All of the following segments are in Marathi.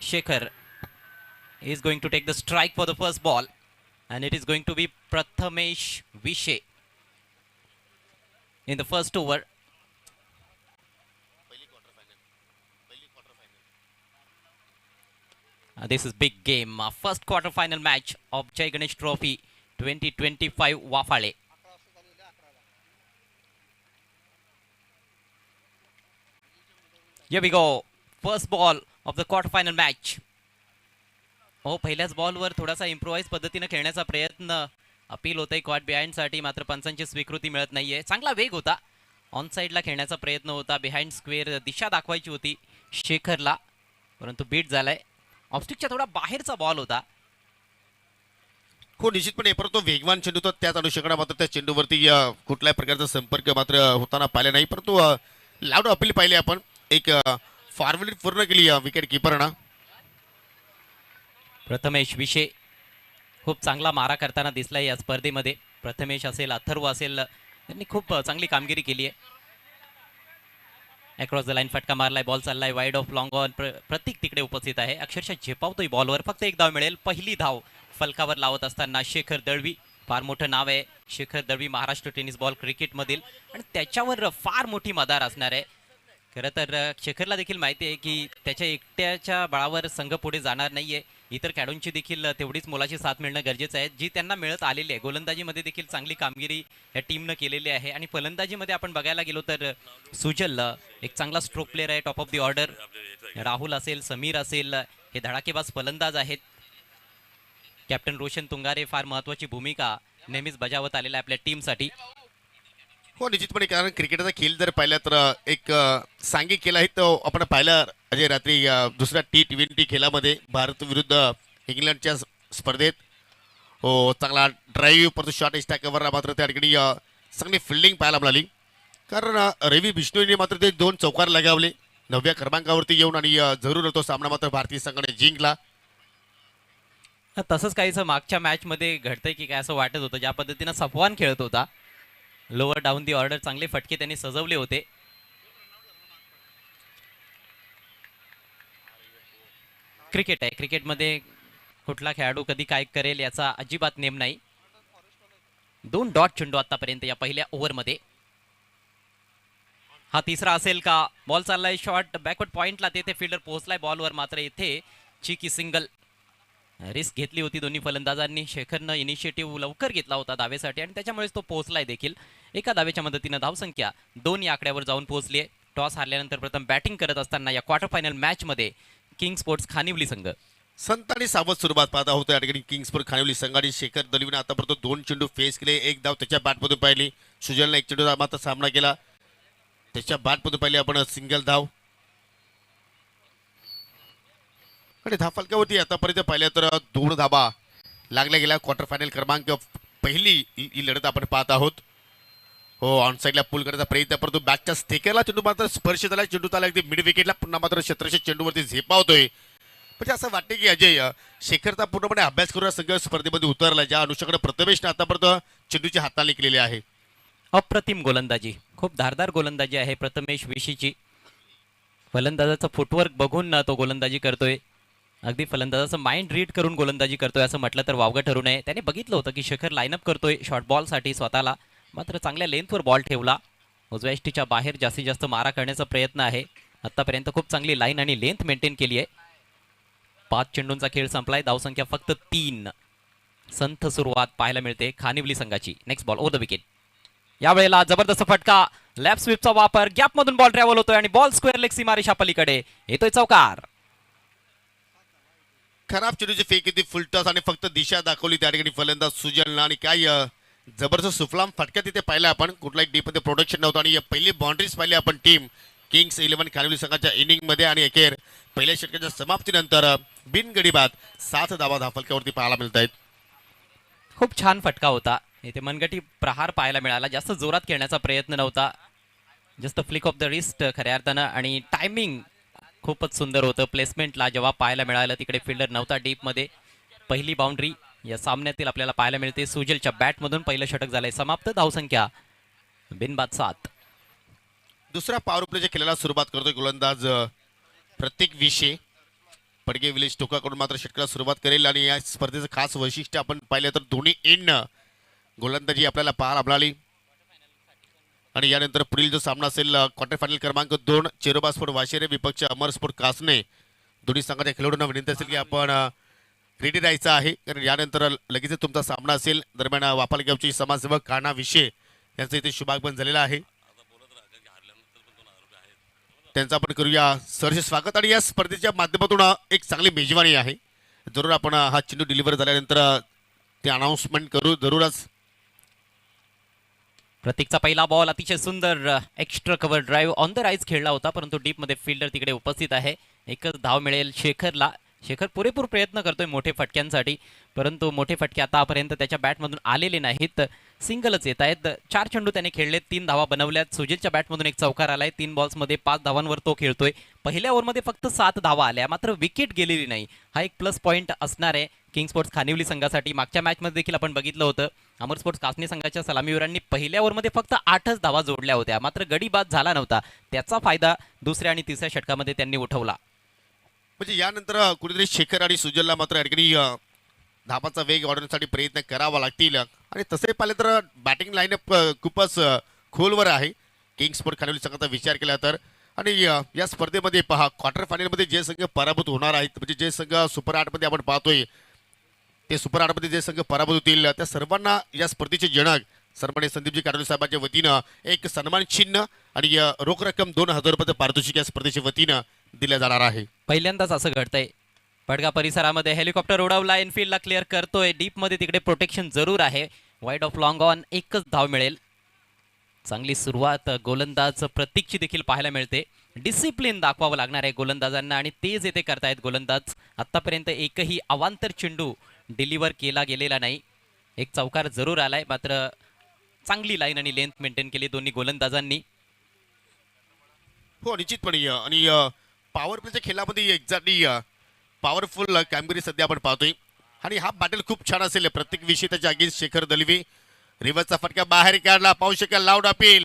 Shekhar is going to take the strike for the first ball, and it is going to be Prathamesh Vishe in the first over. This is big game. First quarter final match of Jai Ganesh Trophy 2025 Wafale. Here we go. First ball of the quarter final match. हो पहिल्याच बॉलवर थोडासा इम्प्रोवाइज पद्धतीने खेळण्याचा प्रयत्न अपील होतंय कॉट बिहाइंड साठी, मात्र पंचांची स्वीकृती मिळत नाहीये. चांगला वेग होता, ऑन साइडला खेळण्याचा प्रयत्न होता, बिहाइंड स्क्वेअर दिशा दाखवायची होती शेखरला, परंतु बीट झालाय. ऑफस्टिकच्या थोडा बाहेरचा बॉल होता. हो निश्चितपणे, परंतु वेगवान चेंडू तर त्याच अनुषंगाने मात्र त्या चेंडूवरती कुठल्याही प्रकारचा संपर्क मात्र होताना पाहिला नाही. परंतु लाऊड अपील पाहिले आपण, एक फॉर्मॅलिटी पूर्ण केली विकेट किपरना. प्रथमेश विषे खूप चांगला मारा करताना दिसलाय या स्पर्धेमध्ये. प्रथमेश असेल, अथर्व असेल, त्यांनी खूप चांगली कामगिरी केली आहे. अक्रॉस द लाईन फटका मारलाय, बॉल चाललाय वाईड ऑफ लॉंग ऑन. प्रतीक तिकडे उपस्थित आहे, अक्षरशः झेपावतोय बॉलवर. फक्त एक धाव मिळेल. पहिली धाव फलकावर लावत असताना शेखर दळवी, फार मोठं नाव आहे शेखर दळवी महाराष्ट्र टेनिस बॉल क्रिकेटमधील, आणि त्याच्यावर फार मोठी मदार असणार आहे. खरं तर शेखरला देखील माहिती आहे की त्याच्या एकट्याच्या बळावर संघ पुढे जाणार नाहीये, इतर खेळाडूंची देखील तेवढीच मोलाची साथ मिळणं गरजेचं आहे, जी त्यांना मिळत आलेली आहे. गोलंदाजीमध्ये देखील चांगली कामगिरी या टीमनं केलेली आहे, आणि फलंदाजीमध्ये आपण बघायला गेलो तर सुजल एक चांगला स्ट्रोक प्लेअर आहे, top of the order. Rahul असेल, समीर असेल, हे धडाकेबाज फलंदाज आहेत. कॅप्टन रोशन तुंगारे फार महत्वाची भूमिका नेहमीच बजावत आलेला आहे आपल्या टीमसाठी. हो निश्चितपणे, कारण क्रिकेटचा खेळ जर पाहिला तर एक सांघिक खेळ आहे. तो आपण पाहिला अजय रात्री दुसऱ्या T20 खेळामध्ये भारत विरुद्ध इंग्लंडच्या स्पर्धेत. हो चांगला ड्राईव्ह परंतु शॉर्ट स्टॅकवर मात्र त्या ठिकाणी चांगली फिल्डिंग पाहायला मिळाली. कारण रवी बिश्नोईने मात्र ते 2 चौकार लगावले 9व्या क्रमांकावरती येऊन, आणि जरूर तो सामना मात्र भारतीय संघाने जिंकला. तसंच काहीसं मागच्या मॅचमध्ये घडतंय की काय असं वाटत होतं. ज्या पद्धतीनं सफवान खेळत होता, लोअर डाऊन दी ऑर्डर चांगले फटके त्यांनी सजवले होते. क्रिकेट आहे, क्रिकेटमध्ये कुठला खेळाडू कधी काय करेल याचा अजिबात नेम नाही. 2 डॉट चेंडू आतापर्यंत या पहिल्या ओव्हरमध्ये. हा तिसरा असेल का? बॉल चाललाय शॉर्ट बॅकवर्ड पॉइंटला, तेथे फिल्डर पोहोचलाय बॉलवर, मात्र इथे चिकी सिंगल. रिस्क घेतली होती दोन्ही फलंदाजांनी. शेखरनं इनिशिएटिव्ह लवकर घेतला होता धावेसाठी, आणि त्याच्यामुळेच तो पोहोचलाय देखील. एका धावेच्या मदतीनं धावसंख्या 2 या आकड्यावर जाऊन पोहोचली आहे. टॉस हारल्यानंतर प्रथम बॅटिंग करत असताना या क्वार्टर फायनल मॅचमध्ये किंग स्पोर्ट्स खानिवली संघ संत आणि सावध सुरुवात पाहता होतो या ठिकाणी किंग्स स्पोर्ट्स खानिवली संघाने. शेखर दलवीने आतापर्यंत 2 चेंडू फेस केले, एक धाव त्याच्या बॅटमधून पाहिली. सुजलने 1 चेंडू मात्र सामना केला, त्याच्या बॅटमधून पाहिली आपण सिंगल धाव. आणि धावफलकावरती आतापर्यंत पाहिल्या तर 2 धाबा लागल्या गेल्या. क्वार्टर फायनल क्रमांक पहिली ही लढत आपण पाहत आहोत. हो ऑन साईडला पुल करण्याचा प्रयत्न, परंतु बॅटच्या स्टेकरला चेंडू मात्र स्पर्श झाला. चेंडू त्याला अगदी मिड विकेटला पुन्हा मात्र क्षेत्ररक्षक चेंडूवरती झेपावतोय. म्हणजे असं वाटतं की अजय शेखरचा पूर्णपणे अभ्यास करून संघ स्पर्धेमध्ये उतरला, ज्या अनुषंगाने प्रथमेशने आतापर्यंत चेंडूची हाताळणी केलेली आहे. अप्रतिम गोलंदाजी, खूप धारदार गोलंदाजी आहे प्रथमेश विशीची. फलंदाजाचं फुटवर्क बघून तो गोलंदाजी करतोय, अगदी फलंदाजाचं माइंड रीड करून गोलंदाजी करतोय असं म्हटलं तर वावगं ठरू नये. त्याने बघितलं होतं की शेखर लाईनअप करतोय शॉर्ट बॉलसाठी स्वतःला, मात्र चांगल्या लेंथवर बॉल ठेवला. उजव्या यष्टीच्या बाहेर जास्तीत जास्त मारा करण्याचा प्रयत्न आहे. आतापर्यंत खूप चांगली लाईन आणि लेंथ मेंटेन केली आहे. 5 चेंडूंचा खेळ संपलाय, धावसंख्या फक्त 3. संथ सुरुवात पाहायला मिळते खानिवली संघाची. Next ball over the wicket. यावेळेला जबरदस्त फटका, लेफ्ट स्वीपचा वापर, गॅपमधून बॉल ट्रॅव्हल होतोय आणि बॉल स्क्वेअर लेग सीमारेषा पलीकडे येतोय चौकार. खराब चेंडूची फेक होती, फुल टॉस, आणि फक्त दिशा दाखवली त्या ठिकाणी फलंदाज सुजलला. आणि काय जबरदस्त सुफलाम फटक्या तिथे पाहिला आपण. कुठलाही डीपमध्ये प्रोडक्शन नव्हतं, आणि पहिली बाउंड्रीज पाहिली आपण टीम किंग्स 11 खानिवली संघाच्या इनिंगमध्ये. आणि अखेर पहिल्या षटकाच्या समाप्तीनंतर बिनगडी बाद 7 धावा धावफलकावरती पाहायला मिळत आहेत. खूप छान फटका होता, इथे मनगटी प्रहार पाहायला मिळाला. जास्त जोरात खेळण्याचा प्रयत्न नव्हता, just flick of the wrist खऱ्या अर्थानं. आणि टायमिंग खूपच सुंदर होतं. प्लेसमेंटला जेव्हा पाहायला मिळालं तिकडे फिल्डर नव्हता डीपमध्ये. पहिली बाउंड्री या सामन्यातील आपल्याला पाहायला मिळते. सुजलच्या बॅटमधून पहिलं षटक झालंय समाप्त. धावसंख्या बिनबाद 7. दुसऱ्या पॉवर प्लेच्या खेळाला सुरुवात करतोय गोलंदाज प्रतीक विषे. पडगे विलेज टोकाकडून मात्र षटकाला सुरुवात करेल आणि या स्पर्धेचं खास वैशिष्ट्य आपण पाहिलं तर दोन्ही एंडनं गोलंदाजी आपल्याला पाहायला मिळाली. आणि यानंतर पुढील जो सामना असेल क्वार्टर फायनल क्रमांक 2 चेरोबा स्पोर्ट वाशेरे विपक्ष अमर स्पोर्ट कासने. दोन्ही संघाच्या खेळाडूंना विनंती असेल की आपण रेडी राहायचं आहे, कारण यानंतर लगेच तुमचा सामना असेल. दरम्यान वापालगावचे समाजसेवक काना विषय यांचं इथे शुभागमन झालेलं आहे, त्यांचं आपण करूया सहर्ष स्वागत. आणि या स्पर्धेच्या माध्यमातून एक चांगली मेजवानी आहे. जरूर आपण हा चेंडू डिलिव्हर झाल्यानंतर ते अनाउन्समेंट करू जरूरच. प्रतीकचा पहिला बॉल अतिशय सुंदर extra cover drive on the rise खेळला होता, परंतु डीप मध्ये फिल्डर तिकडे उपस्थित आहे. एकच धाव मिळेल शेखरला. शेखर पुरेपूर प्रयत्न करतोय मोठे फटक्यांसाठी, परंतु मोठे फटके आतापर्यंत त्याच्या बॅटमधून आलेले नाहीत. सिंगलच येत आहेत. 4 चेंडू त्याने खेळले, 3 धावा बनवल्यात. सुजितच्या बॅटमधून एक चौकार आलाय. 3 बॉल्समध्ये 5 धावांवर तो खेळतोय. पहिल्या ओव्हरमध्ये फक्त 7 धावा आल्या, मात्र विकेट गेलेली नाही. हा एक प्लस पॉईंट असणार आहे किंग स्पोर्ट्स खानिवली संघासाठी. मागच्या मॅचमध्ये देखील आपण बघितलं होतं, अमर स्पोर्ट्स कासनी संघाच्या सलामीवीरांनी पहिल्या ओव्हरमध्ये फक्त 8च धावा जोडल्या होत्या, मात्र गडी बाद झाला नव्हता. त्याचा फायदा दुसऱ्या आणि तिसऱ्या षटकामध्ये त्यांनी उठवला. म्हणजे यानंतर कुठेतरी शेखर आणि सुजलला मात्र अडकणी धाबाचा वेग वाढवण्यासाठी प्रयत्न करावा लागतील. आणि तसे पाहिले तर बॅटिंग लाईनअप खूपच खोलवर आहे किंग स्पोर्ट खानिवली संघाचा विचार केला तर. आणि या स्पर्धेमध्ये पहा, क्वार्टर फायनलमध्ये जे संघ पराभूत होणार आहेत, म्हणजे जे संघ सुपर 8मध्ये आपण पाहतोय, ते सुपर 8मध्ये जे संघ पराभूत होतील त्या सर्वांना या स्पर्धेचे जनक सन्माननीय संदीपजी काटोले साहेबांच्या वतीनं एक सन्मान चिन्ह आणि रोख रक्कम 2000 रुपये पारितोषिक या स्पर्धेच्या वतीनं दिल्या जाणार आहे. पहिल्यांदाच असं घडतंय. पडगा परिसरामध्ये हेलिकॉप्टर उडवला, इनफिल्डला क्लिअर करतोय. डीप मध्ये तिकडे प्रोटेक्शन जरूर आहे. वाईड ऑफ लॉंग ऑन, एकच धाव मिळेल. चांगली सुरुवात गोलंदाज प्रतीकची देखील पाहायला मिळते. डिसिप्लिन दाखवावं लागणार आहे गोलंदाजांना आणि तेच येथे करतायत गोलंदाज. आतापर्यंत एकही अवांतर चेंडू डिलिव्हर केला गेलेला नाही. एक चौकार जरूर आलाय, मात्र चांगली लाईन आणि लेंथ मेंटेन केली दोन्ही गोलंदाजांनी. हो, निश्चितपणे. आणि पॉवर प्लेच्या खेळामध्ये एक्झॅक्टली पॉवरफुल कामगिरी सध्या आपण पाहतोय. आणि हा बॅटल खूप छान असेल. प्रत्येक विषय त्याच्या अगेन्स्ट शेखर दलवी. रिव्हर्सचा फटका बाहेर काढला, पाहू शकाल लाऊड अपील,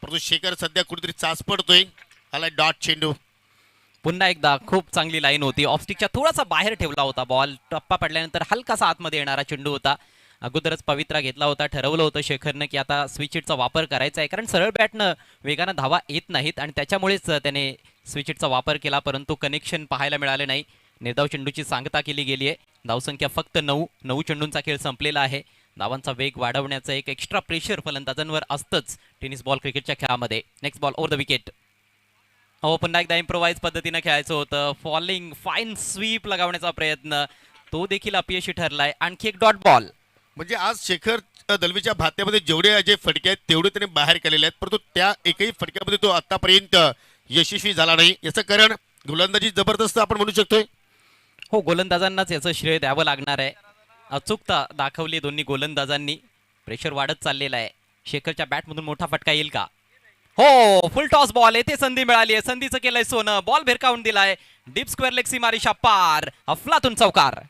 परंतु शेखर सध्या कुठेतरी चाच पडतोय. आला डॉट चेंडू. पुन्हा एकदा खूप चांगली लाईन होती. ऑफस्टिकच्या थोडासा बाहेर ठेवला होता बॉल. टप्पा पडल्यानंतर हलकासा आतमध्ये येणारा चेंडू होता. अगोदरच पवित्रा घेतला होता. ठरवलं होतं शेखरनं की आता स्विच हिटचा वापर करायचा आहे, कारण सरळ बॅटनं वेगानं धावा येत नाहीत आणि त्याच्यामुळेच त्याने स्विच हिटचा वापर केला, परंतु कनेक्शन पाहायला मिळाले नाही. निर्धाव चेंडूची सांगता केली गेली आहे. धावसंख्या फक्त 9 चेंडूंचा खेळ संपलेला आहे. धावांचा वेग वाढवण्याचं एक एक्स्ट्रा प्रेशर फलंदाजांवर असतंच टेनिस बॉल क्रिकेटच्या खेळामध्ये. Next ball over the wicket. हो, पुन्हा एकदा इम्प्रोवाइज पद्धतीनं खेळायचं होतं. फॉलिंग फाईन स्वीप लगावण्याचा प्रयत्न, तो देखील अपयशी ठरलाय. आणखी एक डॉट बॉल. म्हणजे आज शेखर दलवीच्या भात्यामध्ये जेवढे जे फटके आहेत तेवढे त्याने बाहेर केलेले आहेत, परंतु त्या एकही फटक्यामध्ये तो आतापर्यंत यशस्वी झाला नाही. याचं कारण गोलंदाजी जबरदस्त आपण म्हणू शकतोय. हो, गोलंदाजांनाच याचं श्रेय द्यावं लागणार आहे. अचूकता दाखवली दोन्ही गोलंदाजांनी. प्रेशर वाढत चाललेला आहे. शेखरच्या बॅटमधून मोठा फटका येईल का? हो, फुल टॉस बॉल. येथे संधी मिळाली आहे. संधीचं केलंय सोनं. बॉल भिरकावून दिलाय. डीप स्क्वेअर लेग सीमारेषा पार. अफलातून चौकार.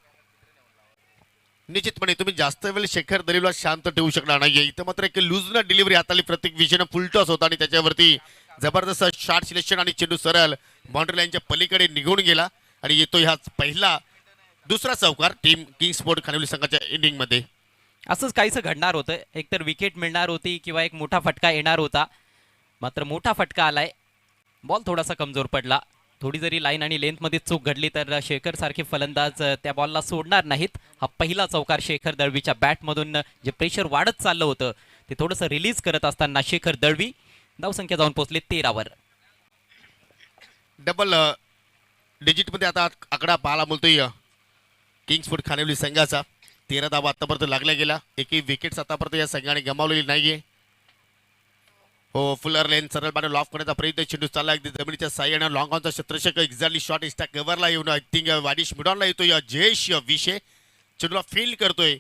निश्चितपणे तुम्ही जास्त वेळ शेखर दलीवला शांत ठेवू शकणार नाहीये. इथं मात्र एक लूजनं डिलिव्हरी हाताली. प्रत्येक विषयानं फुल टॉस होता आणि त्याच्यावरती जबरदस्त शॉट सिलेक्शन आणि चेंडू सरळ बाउंड्री लाईनच्या पलीकडे निघून गेला आणि येतो ह्या पहिला दुसरा चौकार टीम किंग स्पोर्ट खानिवली संघाच्या इनिंग मध्ये. असंच काहीसं घडणार होतं. एकतर विकेट मिळणार होती किंवा एक मोठा फटका येणार होता, मात्र मोठा फटका आलाय. बॉल थोडासा कमजोर पडला. थोडी जरी लाईन आणि लेंथमध्ये चूक घडली तर शेखर सारखे फलंदाज त्या बॉलला सोडणार नाहीत. हा पहिला चौकार शेखर दळवीच्या बॅटमधून जे प्रेशर वाढत चाललं होतं ते थोडंसं रिलीज करत असताना शेखर दळवी धावसंख्या जाऊन पोहोचले 13वर. डबल डिजिटमध्ये आता आकडा पाहायला मिळतोय किंग स्पोर्ट खानिवली संघाचा. 13 धावा आतापर्यंत लागल्या गेला. एकही विकेट आतापर्यंत या संघाने गमावलेली नाहीये. हो, फुलर लेन सरळ बाजू लॉफ करण्याचा प्रयत्न. चेंडू चालला अगदी जमिनीच्या साह्यानं. लॉंग ऑनचा शत्रशक एक्झॅक्टली शॉट इस्टा कव्हरला येऊन आय थिंक वाडिश मिडॉनला येतोय. जयेश विषय चेंडूला फील्ड करतोय.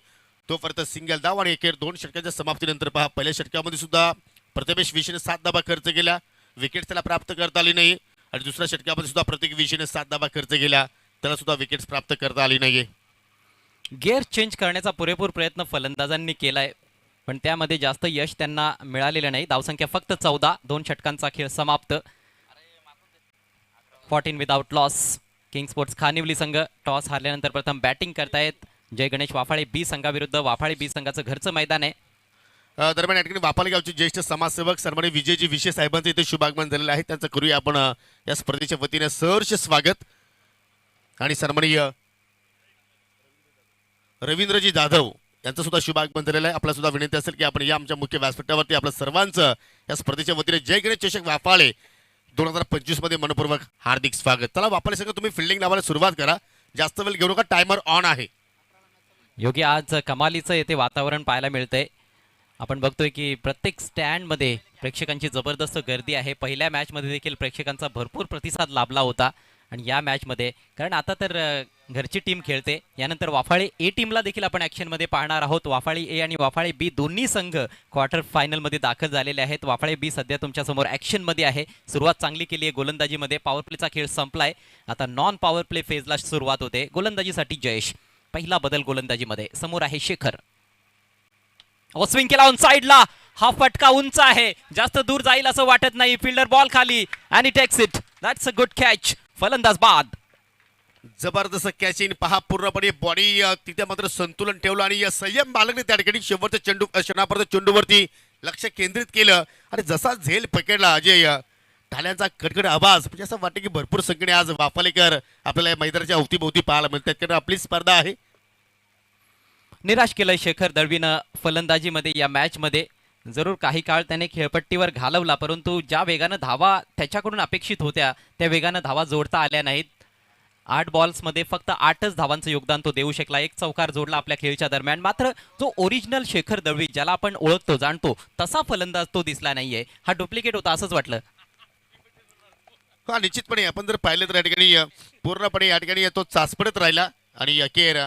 तो परत सिंगल धाव आणि एकेर 2 षटकांच्या समाप्तीनंतर पहा, पहिल्या षटकामध्ये सुद्धा प्रथमेश विषयने 7 धावा खर्च केला. विकेट त्याला प्राप्त करता आली नाही. आणि दुसऱ्या षटकामध्ये सुद्धा प्रत्येक विषयने 7 धावा खर्च केला. त्याला सुद्धा विकेट प्राप्त करता आली नाहीये. गिअर चेंज करण्याचा पुरेपूर प्रयत्न फलंदाजांनी केलाय, पण त्यामध्ये जास्त यश त्यांना मिळालेलं नाही. धावसंख्या फक्त 14. 2 षटकांचा खेळ समाप्त. 14 विदाउट लॉस. किंग स्पोर्ट्स खानिवली संघ टॉस हारल्यानंतर प्रथम बॅटिंग करतायत. जय गणेश वाफाळे बी संघाविरुद्ध वाफाळे बी संघाचं घरचं मैदान आहे. दरम्यान या ठिकाणी वापाली गावचे ज्येष्ठ समाजसेवक सन्माननीय विजयजी विशे साहेबांचं इथे शुभागमन झालेलं आहे. त्यांचं करूया आपण या स्पर्धेच्या वतीने सहर्ष स्वागत. आणि सन्माननीय रवींद्रजी जाधव यांचं सुद्धा शुभागमन झालेलं आहे. आपला सुद्धा विनंती असेल की आपण या आमच्या मुख्य व्यासपीठावरती आपल्या सर्वांचं या स्पर्धेच्या वतीने जय गणेश चषक वाफाळे 2025 मध्ये मनपूर्वक हार्दिक स्वागत. चला वापाळे संघ तुम्ही फिल्डिंग लावायला सुरुवात करा. जास्त वेळ घेऊ नका, टायमर ऑन आहे. योगी आज कमालीचं येथे वातावरण पाहायला मिळतंय. आपण बघतोय की प्रत्येक स्टँडमध्ये प्रेक्षकांची जबरदस्त गर्दी आहे. पहिल्या मॅचमध्ये देखील प्रेक्षकांचा भरपूर प्रतिसाद लाभला होता आणि या मॅचमध्ये कारण आता तर घरची टीम खेळते. यानंतर वाफाळे ए टीमला देखील आपण ॲक्शनमध्ये पाहणार आहोत. वाफाळे ए आणि वाफाळे बी दोन्ही संघ क्वार्टर फायनलमध्ये दाखल झालेले आहेत. वाफाळे बी सध्या तुमच्यासमोर ॲक्शनमध्ये आहे. सुरुवात चांगली केली आहे गोलंदाजीमध्ये. पॉवर प्लेचा खेळ संपलाय. आता नॉन पॉवर प्ले फेजला सुरुवात होते. गोलंदाजीसाठी जयेश. पहिला बदल गोलंदाजीमध्ये. समोर आहे शेखर. स्विंग केला ऑन साइडला. हा फटका उंच आहे, जास्त दूर जाईल असं वाटत नाही. फिल्डर बॉल खाली आणि takes it. That's a good catch. फलंदाज बाद. जबरदस्त कॅचिंग पहा. पूर्णपणे बॉडी तिथे मात्र संतुलन ठेवलं आणि संयम बाळगणे त्या ठिकाणी शेवटच्या चेंडू क्षणापर्यंत चेंडूवरती लक्ष केंद्रित केलं आणि जसा झेल पकडला अजय ढाल्यांचा कडकड आवाज म्हणजे असं वाटतं की भरपूर संख्येने आज वाफालेकर आपल्याला या मैदानाच्या अवतीभोवती पाहायला मिळतात. कारण आपली स्पर्धा आहे. निराश केलंय शेखर दळवीनं फलंदाजीमध्ये. या मॅचमध्ये जरूर काही काळ त्याने खेळपट्टीवर घालवला, परंतु ज्या वेगानं धावा त्याच्याकडून अपेक्षित होत्या त्या वेगानं धावा जोडता आल्या नाहीत. 8 बॉल्समध्ये फक्त 8च धावांचं योगदान तो देऊ शकला. एक चौकार जोडला आपल्या खेळच्या दरम्यान. मात्र जो ओरिजिनल शेखर दळवी ज्याला आपण ओळखतो जाणतो तसा फलंदाज तो दिसला नाहीये. हा डुप्लिकेट होता असंच वाटलं. हा निश्चितपणे आपण जर पाहिलं तर या ठिकाणी पूर्णपणे या ठिकाणी तो चाचपडत राहिला आणि अखेर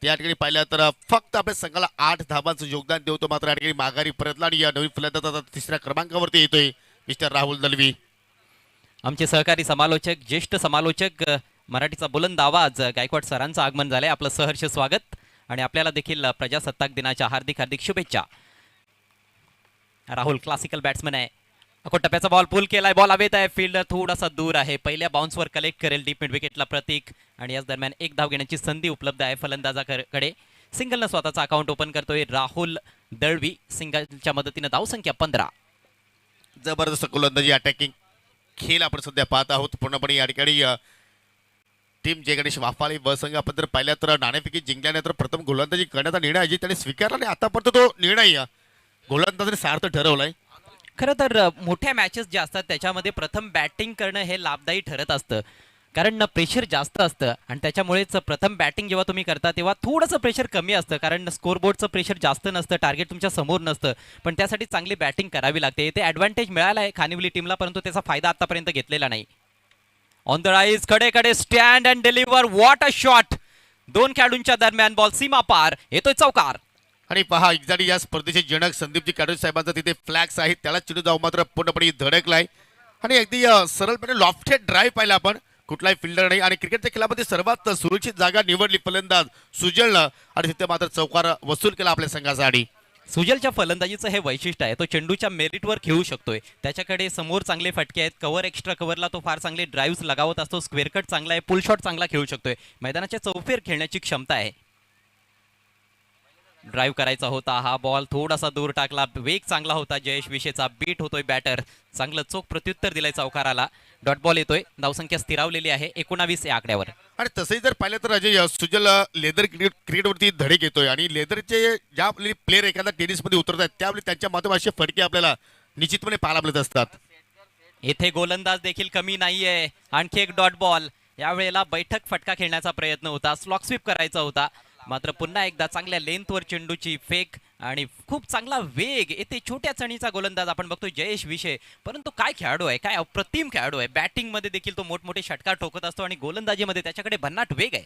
त्या ठिकाणी पाहिलं तर फक्त आपल्या संघाला 8 धावांचं योगदान देवतो. मात्र या ठिकाणी माघारी परतला आणि या नवीन फलंदाज आता तिसऱ्या क्रमांकावरती येतोय मिस्टर राहुल दलवी. आमचे सहकारी समालोचक, ज्येष्ठ समालोचक, मराठीचा बुलंद आवाज गायकवाड सरांचं आगमन झालंय. आपलं सहर्ष स्वागत आणि आपल्याला देखील प्रजासत्ताक दिनाच्या हार्दिक हार्दिक शुभेच्छा. राहुल क्लासिकल बॅट्समन आहे. टप्प्याचा बॉल पुल केलाय. बॉल हवेत आहे. फिल्डर थोडासा दूर आहे. पहिल्या बाउन्सवर कलेक्ट करेल डीप मिड विकेटला प्रतीक आणि याच दरम्यान एक धाव घेण्याची संधी उपलब्ध आहे फलंदाजाकडे. सिंगलनं स्वतःचा अकाउंट ओपन करतोय राहुल दळवी. सिंगलच्या मदतीनं धावसंख्या 15. जबरदस्त गोलंदाजी अटॅकिंग खेळ आपण सध्या पाहत आहोत. पूर्णपणे या ठिकाणी टीम जय गणेश वाफाळे व संघ आपण जर पाहिल्या तर नाणेफेकी जिंकल्यानंतर प्रथम गोलंदाजी करण्याचा निर्णय अजित त्याने स्वीकारला आणि आतापर्यंत तो निर्णय गोलंदाजाने सार्थ ठरवलाय. खरं तर मोठ्या मॅचेस ज्या असतात त्याच्यामध्ये प्रथम बॅटिंग करणं हे लाभदायी ठरत असतं, कारण प्रेशर जास्त असतं आणि त्याच्यामुळेच प्रथम बॅटिंग जेव्हा तुम्ही करता तेव्हा थोडंसं प्रेशर कमी असतं, कारण स्कोरबोर्डचं प्रेशर जास्त नसतं, टार्गेट तुमच्या समोर नसतं. पण त्यासाठी चांगली बॅटिंग करावी लागते. ते ॲडव्हान्टेज मिळाला आहे खानिवली टीमला, परंतु त्याचा फायदा आतापर्यंत घेतलेला नाही. ऑन द राईज कडे stand and deliver. What a shot. 2 खेळाडूंच्या दरम्यान बॉल सीमा पार. येतोय चौकार. आणि पहा एक्झॅक्टली या स्पर्धेचे जनक संदीपजी काटोळे साहेबांचा तिथे फ्लॅग्स आहेत. त्याला चेंडू जाऊ मात्र पूर्णपणे धडकलाय आणि अगदी सरळपणे लॉफ्टेड ड्राईव्ह पाहिला आपण. कुठलाही फिल्डर नाही आणि क्रिकेटच्या खेळामध्ये सर्वात सुरक्षित जागा निवडली फलंदाज सुजलनं आणि तिथे मात्र चौकार वसूल केला आपल्या संघासाठी. सुजलच्या फलंदाजीचं हे वैशिष्ट्य आहे. तो चेंडूच्या मेरिटवर खेळू शकतोय. त्याच्याकडे समोर चांगले फटके आहेत. कव्हर एक्स्ट्रा कव्हरला तो फार चांगले ड्राईव्ह लगावत असतो. स्क्वेअर कट चांगला आहे. पुल शॉट चांगला खेळू शकतोय. मैदानाच्या चौफेर खेळण्याची क्षमता आहे. ड्राईव्ह करायचा होता. हा बॉल थोडासा दूर टाकला. वेग चांगला होता जयेश विशेचा. बीट होतोय बॅटर. चांगलं चोख प्रत्युत्तर दिलंय चौकाराला. डॉट बॉल येतोय. धावसंख्या स्थिरावलेली आहे 19 या आकड्यावर. आणि तसंही जर पाहिलं तर अजय सुजल लेदर क्रिकेटवरती धडे घेतोय आणि लेदरचे ज्या आपले प्लेअर एखादा टेनिसमध्ये उतरत आहेत त्यावेळी त्यांच्या माध्यमाचे फटके आपल्याला निश्चितपणे पाहायला मिळत असतात. येथे गोलंदाज देखील कमी नाहीये. आणखी एक डॉट बॉल. यावेळेला बैठक फटका खेळण्याचा प्रयत्न होता. स्लॉक स्वीप करायचा होता, मात्र पुन्हा एकदा चांगल्या लेंथवर चेंडूची फेक आणि खूप चांगला वेग. येथे छोट्या चणीचा गोलंदाज आपण बघतोय जयेश विशे, परंतु काय खेळाडू आहे, काय अप्रतिम खेळाडू आहे. बॅटिंगमध्ये देखील तो मोठमोठे षटकार ठोकत असतो आणि गोलंदाजीमध्ये त्याच्याकडे भन्नाट वेग आहे.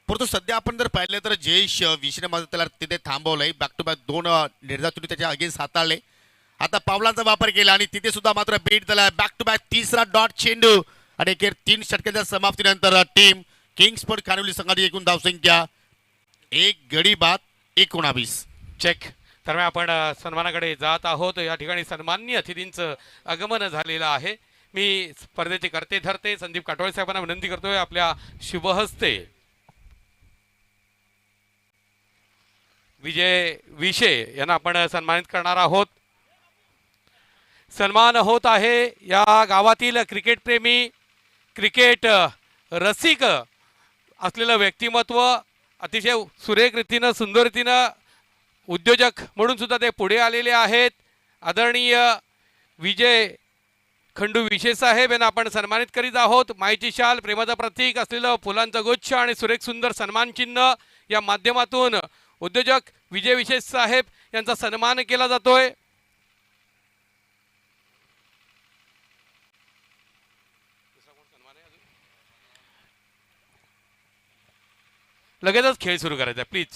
परंतु सध्या आपण जर पाहिलं तर जयेश विशेने माझं त्याला तिथे थांबवलंय. बॅक टू बॅक 2 निर्धार त्याच्या अगेन्स्ट हाताळले. आता पावलांचा वापर केला आणि तिथे सुद्धा मात्र बीट झाला. बॅक टू बॅक तिसरा डॉट चेंडू आणि अखेर 3 षटकांच्या समाप्तीनंतर टीम किंग्स स्पोर्ट्स खानिवली संघाची एकूण धावसंख्या 1 गडी बाद 19. चेक. दरम्यान आपण सन्मानाकडे जात आहोत. या ठिकाणी सन्माननीय अतिथींचं आगमन झालेलं आहे. मी स्पर्धेचे करते धरते संदीप काटोळे साहेबांना विनंती करतोय आपल्या शुभहस्ते विजय विशे यांना आपण सन्मानित करणार आहोत. सन्मान होत आहे या गावातील क्रिकेट प्रेमी क्रिकेट रसिक असलेलं व्यक्तिमत्व, अतिशय सुरेख रीतीनं सुंदर रीतीनं उद्योजक म्हणून सुद्धा ते पुढे आलेले आहेत. आदरणीय विजय खंडू विशे साहेब यांना आपण सन्मानित करीत आहोत. मायेची शाल, प्रेमाचं प्रतीक असलेलं फुलांचा गुच्छ आणि सुरेख सुंदर सन्मान चिन्ह या माध्यमातून उद्योजक विजय विशे साहेब यांचा सन्मान केला जातोय. लगेचच खेळ सुरू करायचा प्लीज,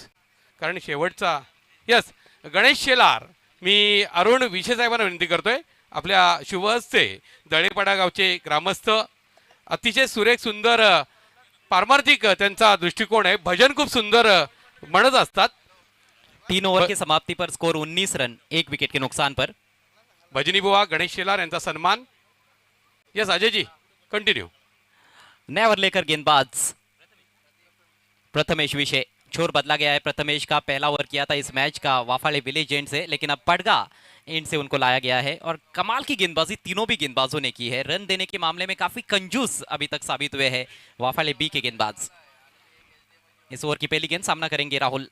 कारण शेवटचा यस गणेश शेलार. मी अरुण विशे साहेबांना विनंती करतोय आपल्या शुभहस्ते दळेपाडा गावचे ग्रामस्थ, अतिशय सुरेख सुंदर पारमार्थिक त्यांचा दृष्टिकोन आहे. भजन खूप सुंदर म्हणत असतात. 3 ओवर की समाप्ति पर स्कोर 19 रन, 1 विकेट के नुकसान पर. भजनी बुवा गणेश शेलार यांचा सन्मान. Yes Ajay ji continue. नया ओवर लेकर गेंदबाज प्रथमेश विशे. छोर बदला गया है. प्रथमेश का पहला ओवर किया था इस मैच का वाफाले विलेज एंड से, लेकिन अब पड़गा एंड से उनको लाया गया है और कमाल की गेंदबाजी तीनों भी गेंदबाजों ने की है. रन देने के मामले में काफी कंजूस अभी तक साबित हुए हैं वाफाले बी के गेंदबाज. इस ओवर की पहली गेंद सामना करेंगे राहुल.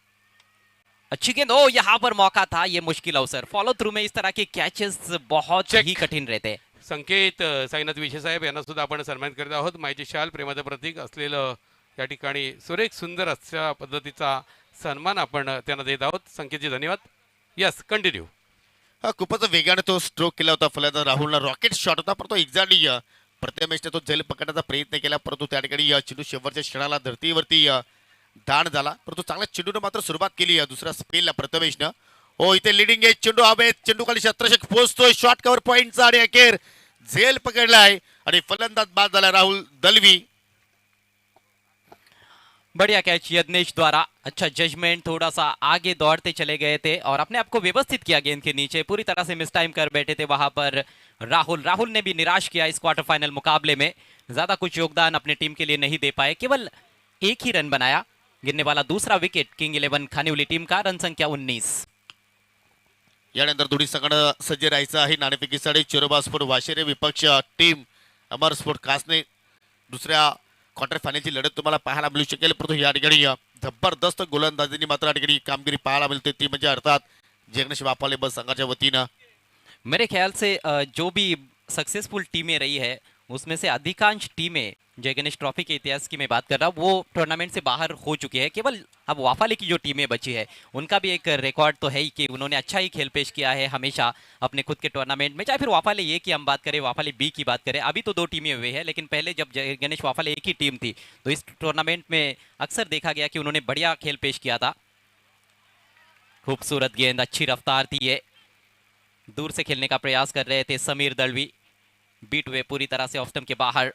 अच्छी गेंद. ओ यहाँ पर मौका था, ये मुश्किल अवसर. फॉलो थ्रू में इस तरह के कैचेस बहुत ही कठिन रहते हैं. संकेत साईनाथ विशे साहेब यांना सुद्धा आपण सन्मानित करत आहोत. मायेची शाल, प्रेमाचं प्रतीक असलेलं या ठिकाणी सुरेख सुंदर अशा पद्धतीचा सन्मान आपण त्यांना देत आहोत. संकेतजी धन्यवाद. Yes continue. हा खूपच वेगाने तो स्ट्रोक केला होता फलंदाज राहुलला. रॉकेट शॉट होता, परंतु एक्झॅक्टली प्रथमेशने तो झेल पकडण्याचा प्रयत्न केला, परंतु त्या ठिकाणी चेंडू शेवटच्या क्षणाला धरतीवरती दाण झाला. परंतु चांगल्या चेंडूनं मात्र सुरुवात केली दुसऱ्या स्पेलला प्रथमेशनं. हो इथे लिडिंग आहे. चेंडू हवेत, चेंडू खाली क्षेत्ररक्षक पोहोचतोय. शॉर्ट कव्हर पॉइंटचा आणि अखेर झेल पकडलाय आणि फलंदाज बाद झाला राहुल दलवी. बढ़िया कैच यज्ञेश द्वारा. अच्छा जजमेंट, थोड़ा सा आगे दौड़ते चले गए थे और अपने आप को व्यवस्थित किया गेंद के नीचे. पूरी तरह से मिस टाइम कर बैठे थे वहां पर राहुल ने भी निराश किया इस क्वार्टर फाइनल मुकाबले में. ज्यादा कुछ योगदान अपनी टीम के लिए नहीं दे पाए, केवल 1 ही रन बनाया. गिरने वाला दूसरा विकेट किंग 11 खानिवली टीम का. रन संख्या 19. यानंतर दोन्ही संघ सज्ज राहायचं आहे नाणेफेकीसाठी. चिरोबा स्पोर्ट वाशेरे विपक्ष टीम अमर स्पोर्ट कासने. दुसऱ्या क्वार्टर फायनलची लढत तुम्हाला पाहायला मिळू शकेल, परंतु या ठिकाणी जबरदस्त गोलंदाजीने मात्र या ठिकाणी कामगिरी पाहायला मिळते, ती म्हणजे अर्थात जगनेश वापाले बस संघाच्या वतीनं. मेरे ख्याल से जो भी सक्सेसफुल टीमें रही है उसमें से अधिकांश टीमें, जय गणेश ट्रॉफी के इतिहास की मैं बात कर रहा हूँ, वो टूर्नामेंट से बाहर हो चुकी है. केवल अब वाफाले की जो टीमें बची है उनका भी एक रिकॉर्ड तो है ही कि उन्होंने अच्छा ही खेल पेश किया है हमेशा अपने खुद के टूर्नामेंट में. चाहे फिर वाफाले ए की हम बात करें, वाफाले बी की बात करें, अभी तो 2 टीमें हुई है, लेकिन पहले जब जय गणेश वाफाले एक ही टीम थी तो इस टूर्नामेंट में अक्सर देखा गया कि उन्होंने बढ़िया खेल पेश किया था. खूबसूरत गेंद, अच्छी रफ्तार थी ये. दूर से खेलने का प्रयास कर रहे थे समीर दलवी, बीट हुए पूरी तरह से ऑफ स्टंप के बाहर.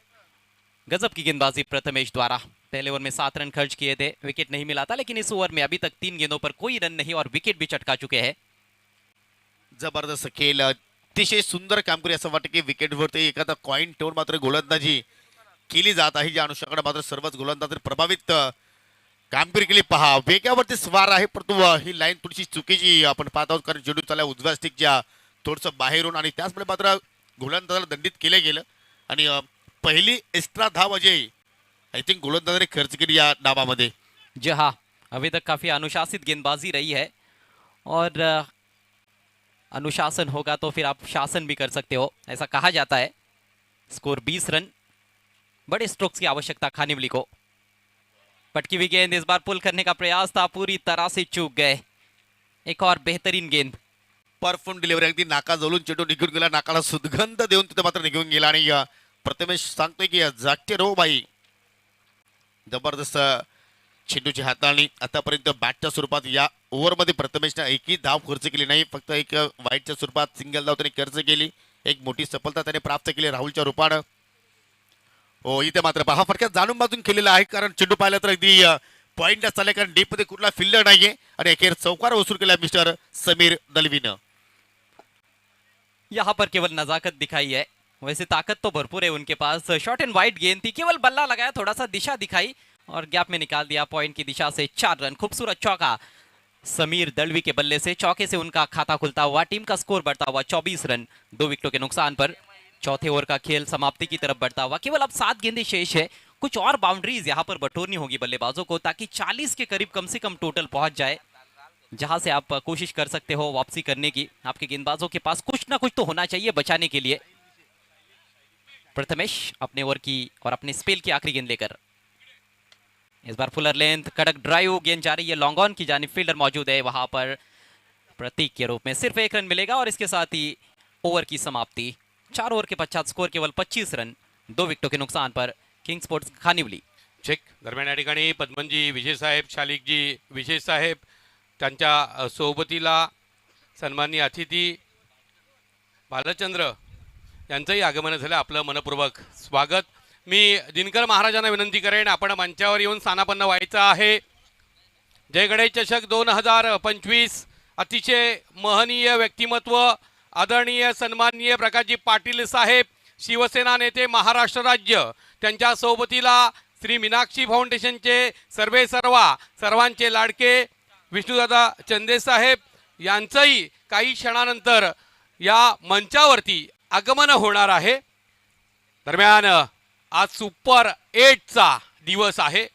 गजब की गेंदबाजी प्रथमेश द्वारा. पहले ओवर में 7 रन खर्च किए थे, विकेट नहीं मिला था, लेकिन इस ओवर में अभी तक 3 गेंदों पर कोई रन नहीं और विकेट भी चटका चुके हैं. जबरदस्त खेळ, अतिशय सुंदर कामगिरी. असं वाटतं की विकेटवरती एखादा कॉईन ठेवून मात्र गोलंदाजी केली जात आहे, ज्या अनुषंगाने मात्र सर्वच गोलंदाज प्रभावित कामगिरी केली. पहा वेगावरती स्वार आहे, परंतु ही लाईन थोडीशी चुकीची आपण पाहत आहोत, कारण चेंडू चालला उजव्या स्टिकच्या थोडंसं बाहेरून आणि त्याचमुळे मात्र गोलंदाजाला दंडित केले गेलं आणि पहिली एक्स्ट्रा धाव अजय आई थिंक गोलंदाजाने खर्च केली या डावामध्ये. जी हाँ, अभी तक काफी अनुशासित गेंदबाजी रही है और अनुशासन होगा तो फिर आप शासन भी कर सकते हो, ऐसा कहा जाता है. Score 20 run. बड़े स्ट्रोक्स की आवश्यकता खानिवली को. पटकी हुई गेंद, इस बार पुल करने का प्रयास था, पूरी तरह से चूक गए. एक और बेहतरीन गेंद. परफॉर्म डिलिव्हरी अगदी नाका जवळून चेंडू निघून गेला, नाकाला सुगंध देऊन तिथे मात्र निघून गेला आणि प्रथमेश सांगतोय की जागते रो बाई. जबरदस्त चेंडूची हाताळणी. आतापर्यंत बॅटच्या स्वरूपात या ओव्हरमध्ये प्रथमेशने एकही धाव खर्च केली नाही, फक्त एक वाईटच्या स्वरूपात सिंगल धाव त्याने खर्च केली. एक मोठी सफलता त्याने प्राप्त केली राहुलच्या रूपानं. हो इथे मात्र पहा फटक्यात जाणून बाजून केलेला आहे, कारण चेंडू पाहिला तर अगदी पॉइंटला चालले, कारण डीप मध्ये कुठला फिल्डर नाहीये आणि अखेर चौकार वसूल केला मिस्टर समीर दलवीनं. यहां पर केवल नजाकत दिखाई है. वैसे ताकत तो भरपूर है उनके पास। शॉर्ट एंड वाइड गेंद थी, केवल बल्ला लगाया, थोड़ा सा दिशा दिखाई और गैप में निकाल दिया पॉइंट की दिशा से। 4 रन, खूबसूरत चौका समीर दलवी के बल्ले से। चौके से उनका खाता खुलता हुआ, टीम का स्कोर बढ़ता हुआ 24 रन 2 विकेटों के नुकसान पर। चौथे ओवर का खेल समाप्ति की तरफ बढ़ता हुआ, केवल अब 7 गेंदें शेष है। कुछ और बाउंड्रीज यहां पर बटोरनी होगी बल्लेबाजों को, ताकि 40 के करीब कम से कम टोटल पहुंच जाए, जहां से आप कोशिश कर सकते हो वापसी करने की। आपके गेंदबाजों के पास कुछ ना कुछ तो होना चाहिए बचाने के लिए। प्रथमेश अपने ओवर की और अपने स्पेल की आखिरी गेंद लेकर, इस बार फुलर लेंथ, कड़क ड्राइव, गेंद जा रही है लॉन्ग ऑन की जानिब, फील्डर मौजूद है वहां पर। प्रतीक के रूप में सिर्फ 1 रन मिलेगा और इसके साथ ही ओवर की समाप्ति। 4 ओवर के पश्चात स्कोर केवल 25 रन 2 विकेटों के नुकसान पर। किंग स्पोर्ट्स खानिवली चेक दरम्यान या ठिकाणी पद्मनजी विजय साहेब, शालिकजी विजय साहेब, त्यांच्या सोबतीला सन्माननीय अतिथी बालचंद्र यांचंही आगमन झालं. आपलं मनपूर्वक स्वागत. मी दिनकर महाराजांना विनंती करेन, आपण मंचावर येऊन स्थानापन्न व्हायचं आहे. जय गणेश चषक 2025 अतिशय महनीय व्यक्तिमत्व आदरणीय सन्माननीय प्रकाशजी पाटील साहेब, शिवसेना नेते महाराष्ट्र राज्य, त्यांच्या सोबतीला श्री मीनाक्षी फाउंडेशनचे सर्वांचे लाडके विष्णुदादा चंदे साहेब यांचंही काही क्षणानंतर या मंचावरती आगमन होणार आहे. दरम्यान आज सुपर 8चा दिवस आहे.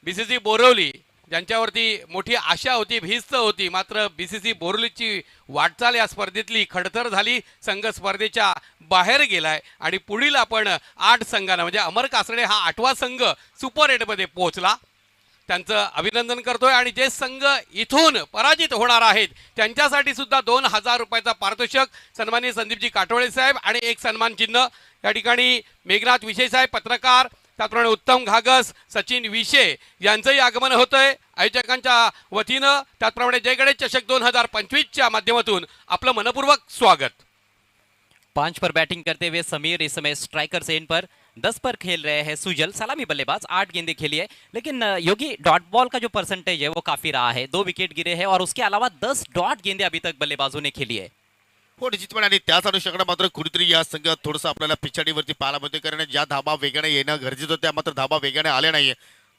बीसीसी बोरिवली ज्यांच्यावरती मोठी आशा होती, भिस्त होती, मात्र बीसीसी बोरिवलीची वाटचाल या स्पर्धेतली खडतर झाली. संघ स्पर्धेच्या बाहेर गेलाय आणि पुढील आपण 8 संघांना म्हणजे अमर कासडे हा 8वा संघ सुपर 8मध्ये पोहोचला. त्यांचं अभिनंदन करतोय आणि जे संघ इथून पराजित होणार आहेत त्यांच्यासाठी सुद्धा 2000 रुपयाचा पारितोषिक सन्माननीय संदीपजी काटोळे साहेब आणि एक सन्मान चिन्ह. या ठिकाणी मेघनाथ विशे साहेब पत्रकार, त्याचप्रमाणे उत्तम घागस, सचिन विशे यांचंही आगमन होतंय आयोजकांच्या वतीनं. त्याचप्रमाणे जय गणेश चषक 2025च्या माध्यमातून आपलं मनपूर्वक स्वागत. 5 पर बैटिंग करते हुए समीर इस समय स्ट्राइकर से इन पर 10 पर खेल रहे हैं सुजल, सलामी बल्लेबाज, 8 गेंदें खेली है। लेकिन योगी डॉट बॉल का जो परसेंटेज है वो काफी रहा है, 2 विकेट गिरे हैं और उसके अलावा 10 डॉट गेंदें अभी तक बल्लेबाजों ने खेली है. हो निश्चितपणे, आणि त्याच अनुषंगाने मात्र कुठेतरी या संघ थोडंसं आपल्याला पिछाडीवरती पाहायला मिळते, कारण ज्या धाबा वेगाने येणं गरजेचं होतं त्या मात्र धाबा वेगाने आल्या नाहीये.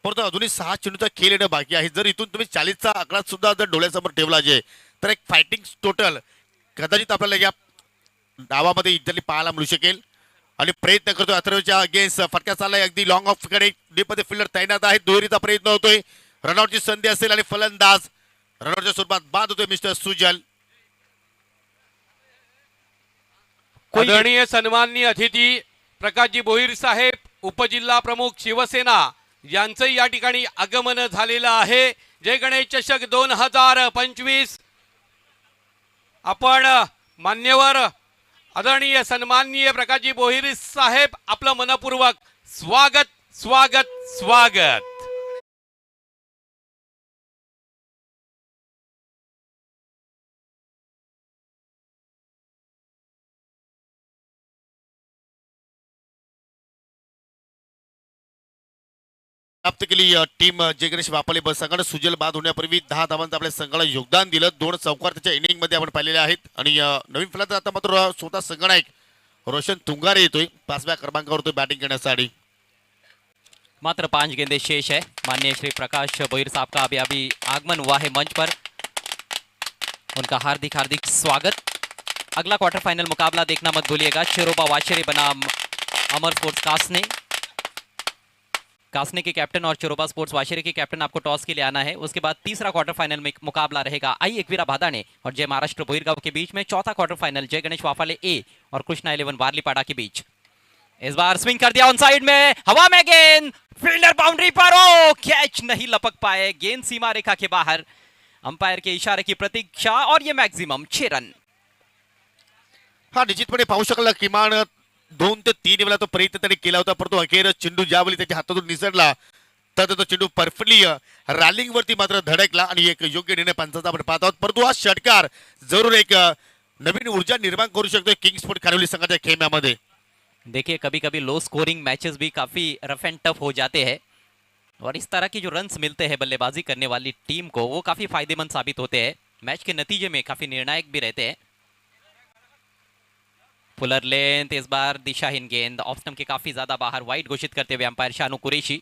परंतु अजूनही 6 चेंडूचा खेळ येणं बाकी आहे. जर इथून तुम्ही 40चा आकडा सुद्धा जर डोळ्यासमोर ठेवला जे, तर एक फायटिंग टोटल कदाचित आपल्याला या डावामध्ये इथली पाहायला मिळू शकेल. आणि प्रयत्न करतोय अथर्वच्या अगेन्स्ट, फटका चाललाय अगदी लॉंग ऑफ कडे, डीपमध्ये फिल्डर तैनात आहे. दुहेरीचा प्रयत्न होतोय, रनआउटची संधी असेल आणि फलंदाज रनआउटच्या स्वरूपात बाद होतोय मिस्टर सुजल. आदरणीय सन्माननीय अतिथी प्रकाशजी भोईर साहेब, उपजिल्हा प्रमुख शिवसेना यांचंही या ठिकाणी आगमन झालेलं आहे. जय गणेश चषक 2025 आपण मान्यवर आदरणीय सन्माननीय प्रकाशजी भोईर साहेब, आपलं मनपूर्वक स्वागत स्वागत स्वागत. प्राप्त केली टीम जय गणेश वापले बस संघाने. सुजल बाद होण्यापूर्वी 10 धावांचं आपल्या संघाला योगदान दिलं. 2 चौकार त्याच्या इनिंग मध्ये आपण पाहिलेले आहेत. आणि नवीन फलंदाज आता मात्र स्वतः संघनायक रोशन तुंगारे येतोय 5व्या क्रमांकावर तो बॅटिंग करण्यासाठी. मात्र 5 गेंदें शेष है. माननीय श्री प्रकाश भोईर साहब का अभी अभी आगमन हुआ है मंच पर, उनका हार्दिक हार्दिक स्वागत. अगला क्वार्टर फाइनल मुकाबला देखना मत भूलिएगा. शिरोबा वाशेरे बनाम अमर स्पोर्ट्स कासने के कैप्टन और चिरोबा स्पोर्ट्स वाशेरे के कैप्टन आपको टॉस के लिए आना है. उसके बाद तीसरा क्वार्टर फाइनल में मुकाबला रहेगा आई एकवीरा भादाने और जय महाराष्ट्र भोईरगांव के बीच में. चौथा क्वार्टर फाइनल जय गणेश वाफाले ए और कृष्णा 11 वारलीपाड़ा के बीच. इस बार स्विंग कर दिया ऑन साइड में, हवा में गेंद, फील्डर बाउंड्री पर, ओ कैच नहीं लपक पाए, गेंद सीमा रेखा के बाहर. अंपायर के इशारे की प्रतीक्षा और ये मैक्सिमम 6 रन. हा निश्चितपणे पाहू शकला, किमान 2 ते 3 वेळा तो प्रयत्न त्याने केला होता, परंतु अखेर चेंडू ज्यावेळी त्याच्या हातातून निसरला तर तो चेंडू परफेक्टली रॅलिंग वरती मात्र धडकला आणि एक योग्य निर्णय पंचाचा आपण पाहत आहोत. परंतु हा षटकार जरूर एक नवीन ऊर्जा निर्माण करू शकतो किंग स्पोर्ट खानवली संघाच्या खेम्यामध्ये. देखिए कभी कभी लो स्कोरिंग मैचेस भी काफी रफ एंड टफ हो जाते हैं और इस तरह की जो रन्स मिलते हैं बल्लेबाजी करने वाली टीम को वो काफी फायदेमंद साबित होते हैं, मैच के नतीजे में काफी निर्णायक भी रहते हैं. फुलर लेंथ इस बार दिशाहीन गेंद ऑफ स्टंप के काफी ज्यादा बाहर, वाइड घोषित करते हुए अंपायर शानू कुरैशी।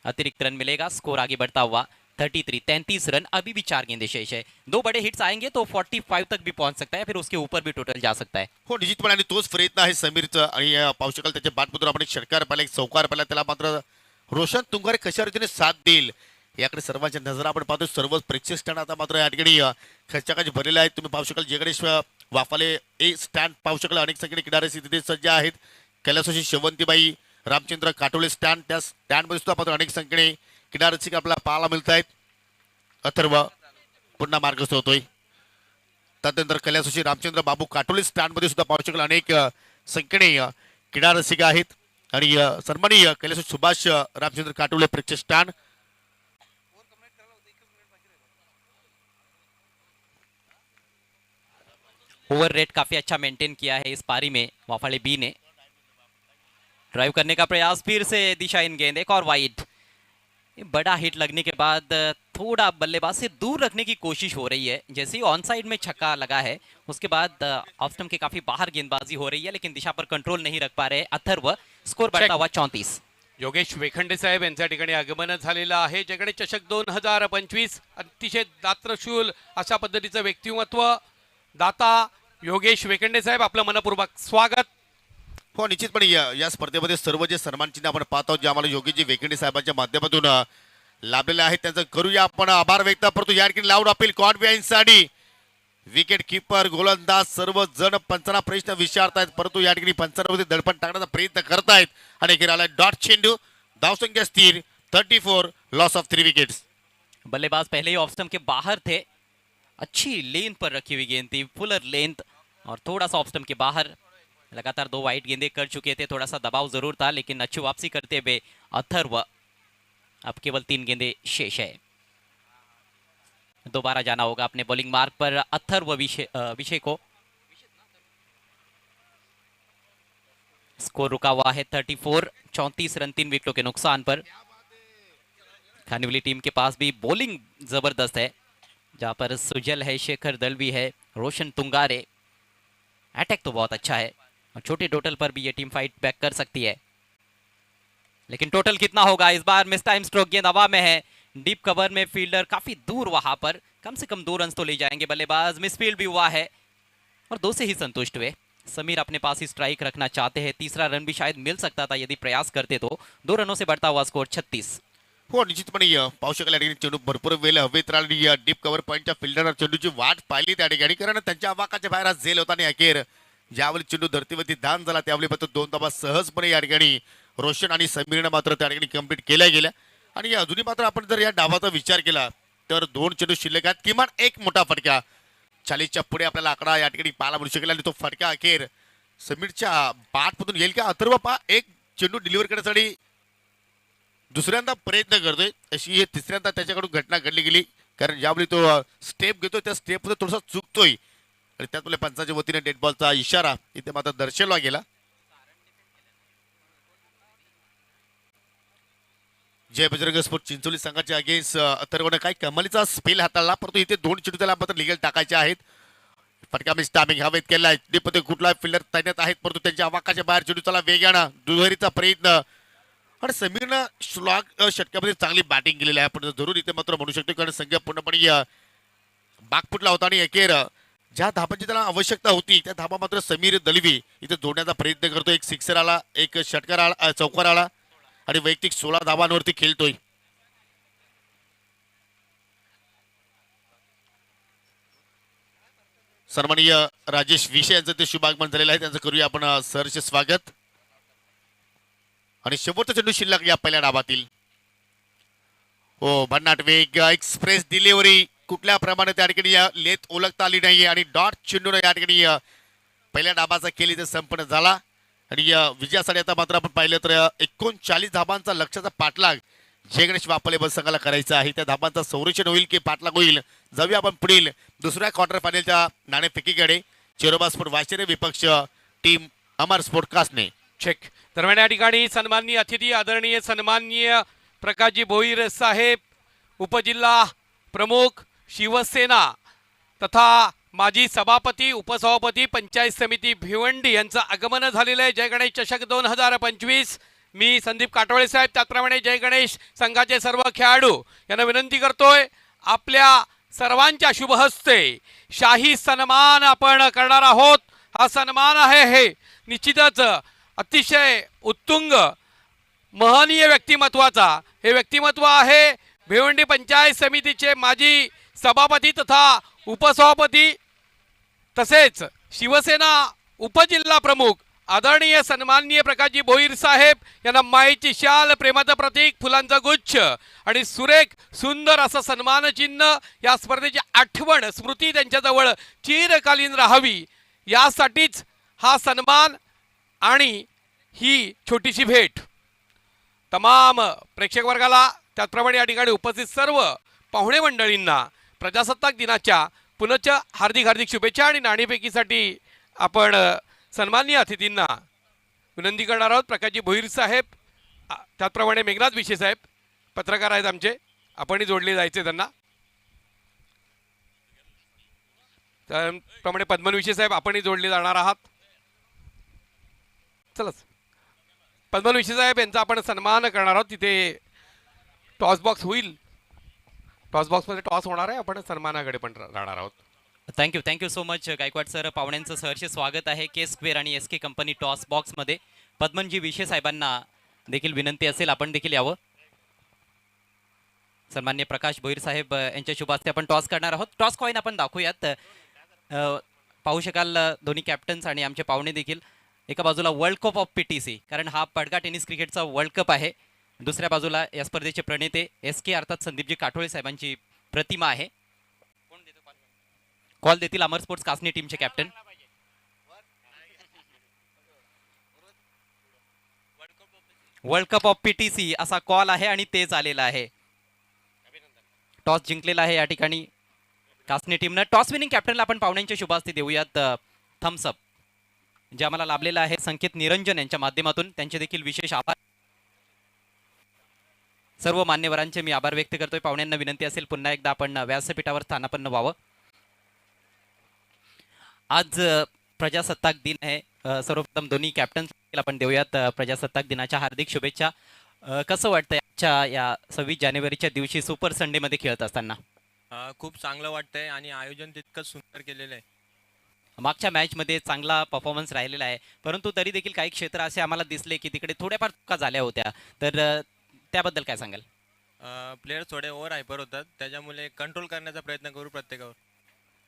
अतिरिक्त रन मिलेगा, स्कोर आगे बढ़ता हुआ 33 रन। अभी भी 4 गेंदें शेष है, 2 बड़े हिट्स आएंगे तो 45 तक भी पहुंच सकता है, फिर उसके ऊपर भी टोटल जा सकता है। हो निश्चितपणे आणि तोच प्रयत्न आहे समीरचं आणि पाहू शकाल त्याच्या बाटमधून आपण एक षटकार पाहिला, एक चौकार पाहिला, त्याला मात्र रोशन तुंगारे कशा रीतीने साथ देईल याकडे सर्वांच्या नजर आपण पाहतो। सर्व प्रेक्षक स्टँड आता मात्र या ठिकाणी खचाखच भरलेले आहेत। तुम्ही पाहू शकाल जगदीश वाफाले एक स्टँड पाहू शकाल, अनेक संख्येने किनारे तिथे सज्ज आहेत। कैलासवासी शेवंतीबाई रामचंद्र काटोले स्टँड, त्या स्टँडमध्ये सुद्धा मात्र अनेक संख्येने किनारसिक आपल्याला पाहायला मिळत आहेत। अथर्व पुन्हा मार्गस्थ होतोय, त्यानंतर कैलासवासी रामचंद्र बाबू काटोले स्टँड मध्ये सुद्धा पाहू शकाल अनेक संख्येने क्रीडा रसिक आहेत आणि सन्माननीय कैलासवासी सुभाष रामचंद्र काटोले प्रेक्षक स्टँड। ओवर रेट काफी अच्छा मेंटेन किया है इस पारी में वाफाले बी ने। ड्राइव करने का प्रयास, फिर से दिशाहीन गेंद, एक और वाइड। बड़ा हिट लगने के बाद थोड़ा बल्लेबाज से दूर रखने की कोशिश हो रही है। जैसे ही ऑन साइड में छक्का लगा है उसके बाद ऑफ स्टंप के काफी बाहर गेंदबाजी हो रही है, लेकिन दिशा पर कंट्रोल नहीं रख पा रहे अथर्व। स्कोर बढ़ता हुआ 34। योगेश वेखंडे साहेब यांच्या ठिकाणी आगमन झालेलं आहे। जगणे चषक 2025 अतिशय दात्रशूल अशा पद्धतीचं व्यक्तिमत्व दाता योगेश वेखंडे साहेब, आपलं मनपूर्वक स्वागत। हो निश्चितपणे या स्पर्धेमध्ये सर्व जे सन्मान चिन्ह आपण पाहतो जे आम्हाला योगीजी वेखंडे साहेबांच्या माध्यमातून लाभलेले आहेत त्यांचं करूया आपण आभार व्यक्त करतो। या ठिकाणी लाऊड अपील कॉन साठी विकेट किपर गोलंदाज सर्व जण पंचांना प्रश्न विचारतायत, परंतु या ठिकाणी पंचांमध्ये दडपण टाकण्याचा प्रयत्न करतायत आणि अखेर आला डॉट चेंडू, धावसंख्या स्थिर 34, लॉस ऑफ 3 विकेट्स। बल्लेबाज पहले ही ऑफ स्टंप के बाहर थे, अच्छी लेंथ पर रखी हुई गेंद थी, फुलर लेंथ और थोड़ा सा ऑफ स्टंप के बाहर। लगातार 2 वाइड गेंदें कर चुके थे, थोड़ा सा दबाव जरूर था, लेकिन अच्छी वापसी करते हुए अथर्व। अब केवल 3 गेंदें शेष है, दोबारा जाना होगा अपने बॉलिंग मार्क पर अथर्व विषय को। स्कोर रुका हुआ है 34, 34 रन 3 विकेटों के नुकसान पर। खानीवाली टीम के पास भी बॉलिंग जबरदस्त है, जहां पर सुजल है, शेखर दलवी है, रोशन तुंगारे। अटैक तो बहुत अच्छा है और छोटे टोटल पर भी ये टीम फाइट बैक कर सकती है, लेकिन टोटल कितना होगा इस बार? मिस टाइम स्ट्रोक, गेंद हवा में है, डीप कवर में फील्डर काफी दूर, वहां पर कम से कम 2 रन तो ले जाएंगे बल्लेबाज। मिसफील्ड भी हुआ है और 2 से ही संतुष्ट हुए। समीर अपने पास ही स्ट्राइक रखना चाहते हैं, तीसरा रन भी शायद मिल सकता था यदि प्रयास करते तो। 2 रनों से बढ़ता हुआ स्कोर 36। हो निश्चितपणे पाहू शकाल या ठिकाणी चेंडू भरपूर वेळ हवेत राहिली, डीप कव्हर पॉईंटच्या फिल्डरनं चेंडूची वाट पाहिली त्या ठिकाणी, कारण त्यांच्या आवाकाच्या बाहेर झेल होता आणि अखेर ज्यावेळी चेंडू धर्तीवरती दान झाला त्यावेळी मात्र 2 धावा सहजपणे या ठिकाणी रोशन आणि समीरनं मात्र त्या ठिकाणी कंप्लीट केल्या गेल्या। आणि अजूनही मात्र आपण जर या डावाचा विचार केला तर 2 चेंडू शिल्लक आहेत, किमान एक मोठा फटका 40च्या पुढे आपल्याला आकडा या ठिकाणी पाहायला मिळू शकेल आणि तो फटका अखेर समीरच्या बॅटमधून येईल का? अथर्व एक चेंडू डिलिव्हर करण्यासाठी दुसऱ्यांदा प्रयत्न करतोय, अशी हे तिसऱ्यांदा त्याच्याकडून घटना घडली गेली, कारण ज्यावेळी तो स्टेप घेतोय त्या स्टेपमध्ये थोडासा चुकतोय आणि त्यात पंचाच्या वतीने डेड बॉलचा इशारा इथे मात्र दर्शवला गेला। जय बजरंग स्पोर्ट चिंचोली संघाच्या अगेन्स्ट अथर्वने काय कमालीचा स्पेल हाताळला, परंतु इथे 2 चेंडू त्याला मात्र लिगल टाकायचे आहेत। फटका मिस टायमिंग हवेत केलाय, डीपमध्ये कुठला फिल्डर तैनात आहेत, परंतु त्यांच्या आवाकाच्या बाहेर चेंडू त्याला वेगानं दुहेरीचा प्रयत्न आणि समीरनं श्लॉग षटकामध्ये चांगली बॅटिंग केलेली आहे, पण जरूर इथे मात्र म्हणू शकतो कारण संघ पूर्णपणे बागफुटला होता आणि अखेर ज्या धाबांची त्याला आवश्यकता होती त्या धाबा मात्र समीर दलवी इथे जोडण्याचा प्रयत्न करतो। एक सिक्सर आला, एक षटकार आला, चौकार आला आणि वैयक्तिक 16 धाबांवरती खेळतोय। सन्माननीय राजेश विषय यांचं ते शुभागमन झालेलं आहे, त्यांचं करूया आपण सहर्ष स्वागत। आणि शेवटचा चेंडू शिल्लक या पहिल्या डावातील। हो भन्नाट वेग, एक्सप्रेस डिलिव्हरी कुठल्या प्रमाणे त्या ठिकाणी लेथ ओळखता आली नाही आणि डॉट चेंडून या ठिकाणी पहिल्या डाबाचा खेळ इथे संपन्न झाला आणि विजयासाठी आता मात्र आपण पाहिलं तर 39 धाबांचा लक्ष्याचा पाठलाग जय गणेश वापले बस संघाला करायचा आहे। त्या धाबांचा संरक्षण होईल की पाठलाग होईल, जाऊया आपण पुढील दुसऱ्या क्वार्टर फायनलच्या नाणेफेकीकडे। चेरोबा स्पोर्ट वाशिरे विपक्ष टीम अमर स्पोर्ट कासने चेक। दरम्यान या ठिकाणी सन्माननीय अतिथी आदरणीय सन्माननीय प्रकाशजी भोईर साहेब, उपजिल्हा प्रमुख शिवसेना तथा माजी सभापती उपसभापती पंचायत समिती भिवंडी यांचं आगमन झालेलं आहे. जय गणेश चषक 2025. मी संदीप काटोळे साहेब, त्याचप्रमाणे जय गणेश संघाचे सर्व खेळाडू यांना विनंती करतोय, आपल्या सर्वांच्या शुभ हस्ते शाही सन्मान आपण करणार आहोत. हा सन्मान आहे हे निश्चितच अतिशय उत्तुंग महनीय व्यक्तिमत्वाचा. हे व्यक्तिमत्व आहे भिवंडी पंचायत समितीचे माजी सभापती तथा उपसभापती तसेच शिवसेना उपजिल्हा प्रमुख आदरणीय सन्माननीय प्रकाशजी भोईर साहेब यांना मायेची शाल, प्रेमाचं प्रतीक, फुलांचा गुच्छ आणि सुरेख सुंदर असं सन्मान चिन्ह. या स्पर्धेची आठवण स्मृती त्यांच्याजवळ चिरकालीन राहावी यासाठीच हा सन्मान आणि ही छोटीशी भेट तमाम प्रेक्षक वर्गाला, त्याचप्रमाणे या ठिकाणी उपस्थित सर्व पाहुणे मंडळींना प्रजासत्ताक दिनाच्या पुनश्च हार्दिक हार्दिक शुभेच्छा. आणि नाणेफेकीसाठी आपण सन्माननीय अतिथींना विनंती करणार आहोत. प्रकाशजी भोईर साहेब, त्याचप्रमाणे मेघनाथ विशे साहेब पत्रकार आहेत आमचे, आपणही जोडले जायचे त्यांना. त्याप्रमाणे पद्मन विशे साहेब आपणही जोडले जाणार आहात. चला पद्मन विशे साहेब यांचा आपण सन्मान करणार आहोत. तिथे टॉस बॉक्स होईल, टॉस बॉक्समध्ये टॉस होणार आहे, आपण सन्मानाकडे पण राहणार आहोत. Thank you so much Gaikwad sir. पाहुण्यांचं सहर्ष स्वागत आहे के स्क्वेअर आणि एस के कंपनी टॉस बॉक्समध्ये. पद्मनजी विशे साहेबांना देखील विनंती असेल आपण देखील यावं. सन्मान्य प्रकाश भोईर साहेब यांच्या शुभ हस्ते आपण टॉस करणार आहोत. टॉस कॉईन आपण दाखवूयात. पाहू शकाल दोन्ही कॅप्टन्स आणि आमचे पाहुणे देखील. एका बाजूला वर्ल्ड कप ऑफ PTC, कारण हा पडगा टेनिस क्रिकेटचा वर्ल्ड कप आहे. दुसऱ्या बाजूला या स्पर्धेचे प्रणेते SK अर्थात संदीपजी काठोळे साहेबांची प्रतिमा आहे. कॉल देतील अमर स्पोर्ट्स कासनी टीमचे captain. World cup of PTC असा कॉल आहे आणि तेच आलेला आहे. टॉस जिंकलेला आहे या ठिकाणी कासनी टीमनं. टॉस विनिंग कॅप्टनला आपण पाहुण्यांच्या शुभ हस्ते देऊयात थम्सअप, जे आम्हाला लाभलेलं आहे संकेत निरंजन यांच्या माध्यमातून. त्यांचे देखील विशेष आभार. सर्व मान्यवरांचे मी आभार व्यक्त करतोय. पाहुण्यांना विनंती असेल पुन्हा एकदा आपण व्यासपीठावर स्थानापन्न व्हावं. आज प्रजासत्ताक दिन आहे. सर्वप्रथम दोन्ही कॅप्टन्स आपण देऊयात प्रजासत्ताक दिनाच्या हार्दिक शुभेच्छा. कसं वाटतंय आजच्या या 26 जानेवारीच्या दिवशी सुपर संडेमध्ये खेळत असताना? खूप चांगलं वाटतंय आणि आयोजन तितकंच सुंदर केलेलं आहे. मागच्या मॅचमध्ये चांगला परफॉर्मन्स राहिलेला आहे, परंतु तरी देखील काही क्षेत्र असे आम्हाला दिसले की तिकडे थोड्याफार चुका झाल्या होत्या, तर त्याबद्दल काय सांगाल? प्लेयर थोडे ओव्हर हायपर होतात, त्याच्यामुळे कंट्रोल करण्याचा प्रयत्न करू प्रत्येकावर.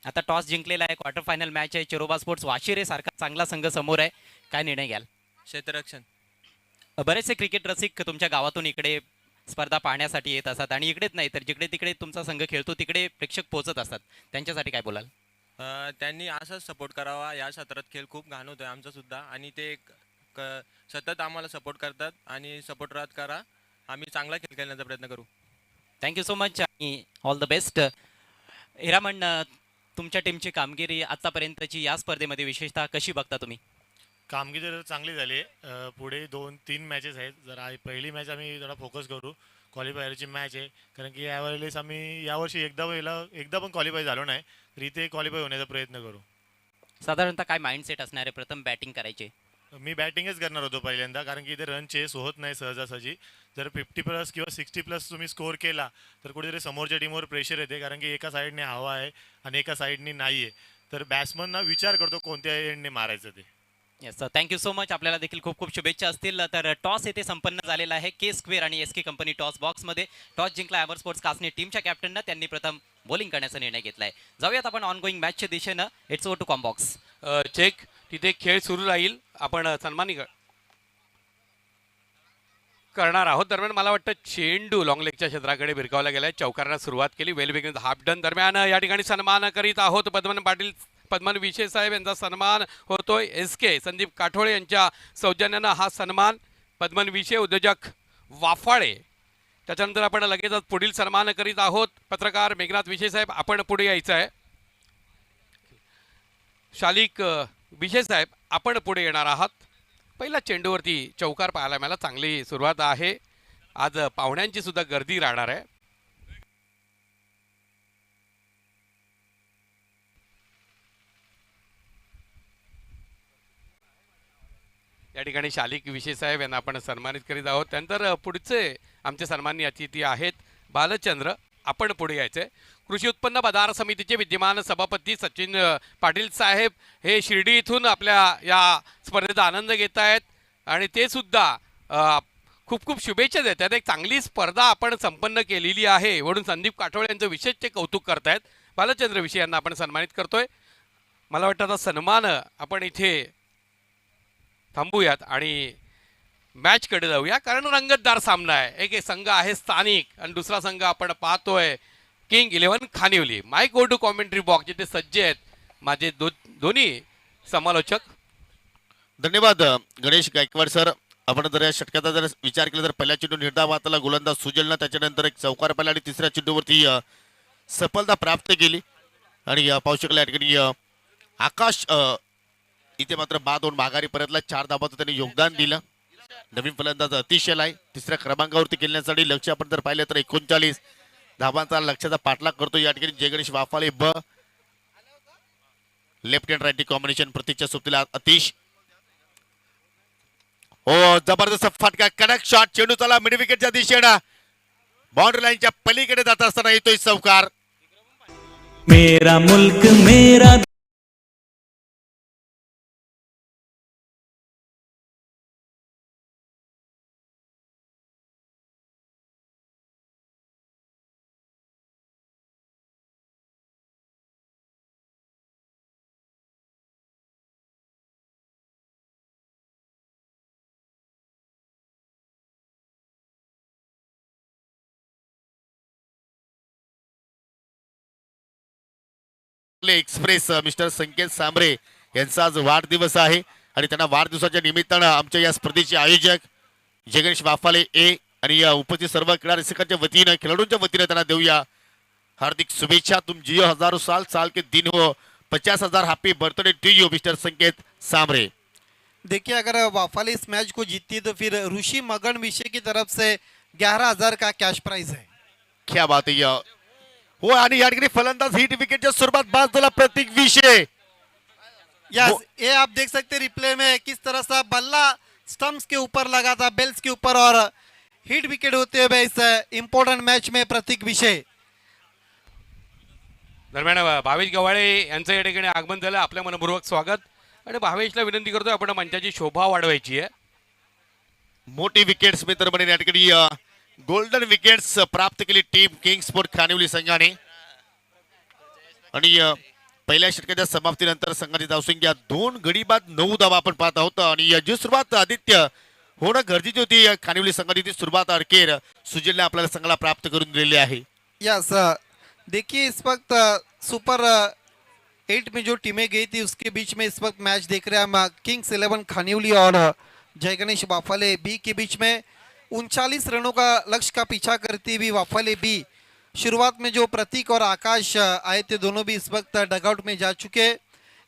आता टॉस जिंकलेला आहे, क्वार्टर फायनल मॅच आहे. चिरोबा स्पोर्ट्स वाशिरे सारखा चांगला संघ समोर आहे. काय निर्णय घ्याल? क्षेत्ररक्षण. बरेचसे क्रिकेट रसिक तुमच्या गावातून इकडे स्पर्धा पाहण्यासाठी येत असतात आणि इकडेच नाही तर जिकडे तिकडे तुमचा संघ खेळतो तिकडे प्रेक्षक पोहोचत असतात, त्यांच्यासाठी काय बोलाल? त्यांनी असंच सपोर्ट करावा. या सत्रात खेळ खूप घाण होतोय आमचा सुद्धा आणि ते सतत आम्हाला सपोर्ट करतात आणि सपोर्ट राहत करा. आम्ही चांगला खेळ खेळण्याचा प्रयत्न करू. थँक्यू सो मच आणि ऑल द बेस्ट. हिरामण, तुमच्या टीमची कामगिरी आतापर्यंतची या स्पर्धेमध्ये विशेषतः कशी बघता तुम्ही? कामगिरी तर चांगली झाली आहे. पुढे 2-3 मॅचेस आहेत. जरा पहिली मॅच आम्ही जरा फोकस करू. क्वालिफायरची मॅच आहे, कारण की यावेळेस आम्ही यावर्षी एकदा पण क्वालिफाय झालो नाही, तर इथे क्वालिफाय होण्याचा प्रयत्न करू. साधारणतः काय माइंडसेट असणार आहे? प्रथम बॅटिंग करायचे. मी बॅटिंगच करणार होतो पहिल्यांदा, कारण की इथे रन चेस होत नाही सहजासहजी. जर 50+ किंवा 60+ तुम्ही स्कोअर केला तर कुठेतरी समोरच्या टीमवर प्रेशर येते, कारण की एका साईडने हवा आहे आणि एका साईडने नाही आहे. तर बॅट्समनना विचार करतो कोणत्या एंडने मारायचं ते. Yes sir, thank you so much. आपल्याला देखील खूप खूप शुभेच्छा असतील. तर टॉस येथे संपन्न झालेला आहे के स्क्वेअर आणि SK कंपनी टॉस बॉक्समध्ये. टॉस जिंकला अमर स्पोर्ट्स कासनी टीमच्या कॅप्टननं. त्यांनी प्रथम बॉलिंग करण्याचा निर्णय घेतला आहे. जाऊयात आपण ऑनगोईंग मॅचच्या दिशेनं. It's over to combox. Check तिथे खेळ सुरू राहील. आपण सन्मानी करणार आहोत. दरम्यान मला वाटतं चेंडू लॉंग लेगच्या क्षेत्राकडे भिरकावला गेलाय. चौकारांना सुरुवात केली. वेल बिगिन हाफ डन. दरम्यान या ठिकाणी सन्मान करीत आहोत पद्मन विशे साहेब यांचा सन्मान होतोय. SK संदीप काठोळे यांच्या सौजन्यानं हा सन्मान. पद्मन विशे उद्योजक वाफाळे. त्याच्यानंतर आपण लगेचच पुढील सन्मान करीत आहोत. पत्रकार मेघनाथ विशे साहेब, आपण पुढे यायचं आहे. शालिक विशे साहेब, आपण पुढे येणार आहात. पहिला चेंडूवरती चौकार पाहायला मला चांगली सुरुवात आहे. आज पाहुण्यांची सुद्धा गर्दी राहणार आहे. या ठिकाणी शालिक विशे साहेब यांना आपण सन्मानित करीत आहोत. त्यानंतर पुढचे आमचे सन्माननीय अतिथी आहेत बालचंद्र. आपण पुढे यायचे. कृषी उत्पन्न बाजार समितीचे विद्यमान सभापती सचिन पाटील साहेब हे शिर्डी इथून आपल्या या स्पर्धेचा आनंद घेत आहेत आणि ते सुद्धा खूप खूप शुभेच्छा देतात. एक चांगली स्पर्धा आपण संपन्न केलेली आहे म्हणून संदीप काठोळे यांचं विशेष ते कौतुक करतायत. बालचंद्र विषय यांना आपण सन्मानित करतोय. मला वाटतं आता सन्मान आपण इथे थांबूयात आणि मॅचकडे जाऊया, कारण रंगतदार सामना आहे. एक संघ आहे स्थानिक आणि दुसरा संघ आपण पाहतोय king 11 Khanivali. My go to commentary box जिथे सज्ज आहेत माझे दोन्ही समालोचक. धन्यवाद गणेश गायकवाड सर. आपण जर या षटकाचा जर विचार केला तर पहिल्या चेंडू निर्धाव हाताला गोलंदाज सुजलनं, त्याच्यानंतर एक चौकार पाहिला आणि तिसऱ्या चेंडूवरती सफलता प्राप्त केली. आणि पाहू शकला या ठिकाणी आकाश इथे मात्र बाद होऊन माघारी परतला. 4 धावांचं त्यांनी योगदान दिलं. नवीन फलंदाज अतिशय आहे तिसऱ्या क्रमांकावरती खेळण्यासाठी. लक्ष आपण जर पाहिलं तर 39 धावांचा लक्षाचा पाठलाग करतो या ठिकाणी Jay Ganesh Wafale. Left hand right combination प्रतीकच्या सोबतीला अतिश. हो जबरदस्त फटका, कडक शॉट. चेंडू चला मिड विकेटच्या दिशेनं बाउंड्री लाईनच्या पलीकडे जात असताना येतोय चौकार. मेरा मुल्क मेरा एक्सप्रेस मिस्टर संकेत सांबरे यांचा आज वाढदिवस आहे आणि त्यांना वाढदिवसाच्या निमित्तानं आमच्या या स्पर्धेचे आयोजक जय गणेश वाफाले ए आणि या उपस्थित सर्व क्रीडा रसिकांच्या वतीनं खेळाडूंच्या वतीनं त्यांना देऊया हार्दिक शुभेच्छा. तुम जियो हजारों साल, साल के दिन हो. 50,000 happy birthday to you mister Sanket Sambare. देखिए, अगर वाफाले इस मैच को जीतती तो फिर ऋषि मगन विषय की तरफ से 11,000 का कैश प्राइज है. क्या बात है. हो आणि या ठिकाणी फलंदाज हिट विकेटच्या स्वरूपात बाद झाला प्रतीक विषय. यस, ये आप देख सकते रिप्ले में किस तरह से बल्ला स्टंप्स के ऊपर लगा था, बेल्स के ऊपर, और हिट विकेट होते हुए इस इंपॉर्टेंट मैच में प्रतीक विषय. दरम्यान भावेश गव्हाळे यांचं या ठिकाणी आगमन झालं. आपल्या मनपूर्वक स्वागत. आणि भावेशला विनंती करतोय आपण मंचाची शोभा वाढवायची आहे. मोठी विकेट्स मित्र बने या ठिकाणी गोल्डन विकेट्स प्राप्त केली टीम किंग स्पोर्ट खानिवली संघाने. आणि पहिल्या षटकाच्या समाप्तीनंतर संघाची धावसंख्या 2 गडी बाद 9 धावा आपण पाहत आहोत. आणि जी सुरुवात आदित्य होणं गरजेची होती खानिवली संघाची, ती सुरुवात अडकेर सुजलने आपल्याला संघाला प्राप्त करून दिलेली आहे. यस, देखिए इस वक्त सुपर 8 में जो टीमें गई थी उसके बीच में इस वक्त मैच देख रहे हैं हम. किंग्स 11 खानिवली और जय गणेश वाफाले बी के बीच में 39 रनों का लक्ष्य का पीछा करती हुई वाफाले बी. शुरुआत में जो प्रतीक और आकाश आए थे दोनों भी इस वक्त डगआउट में जा चुके.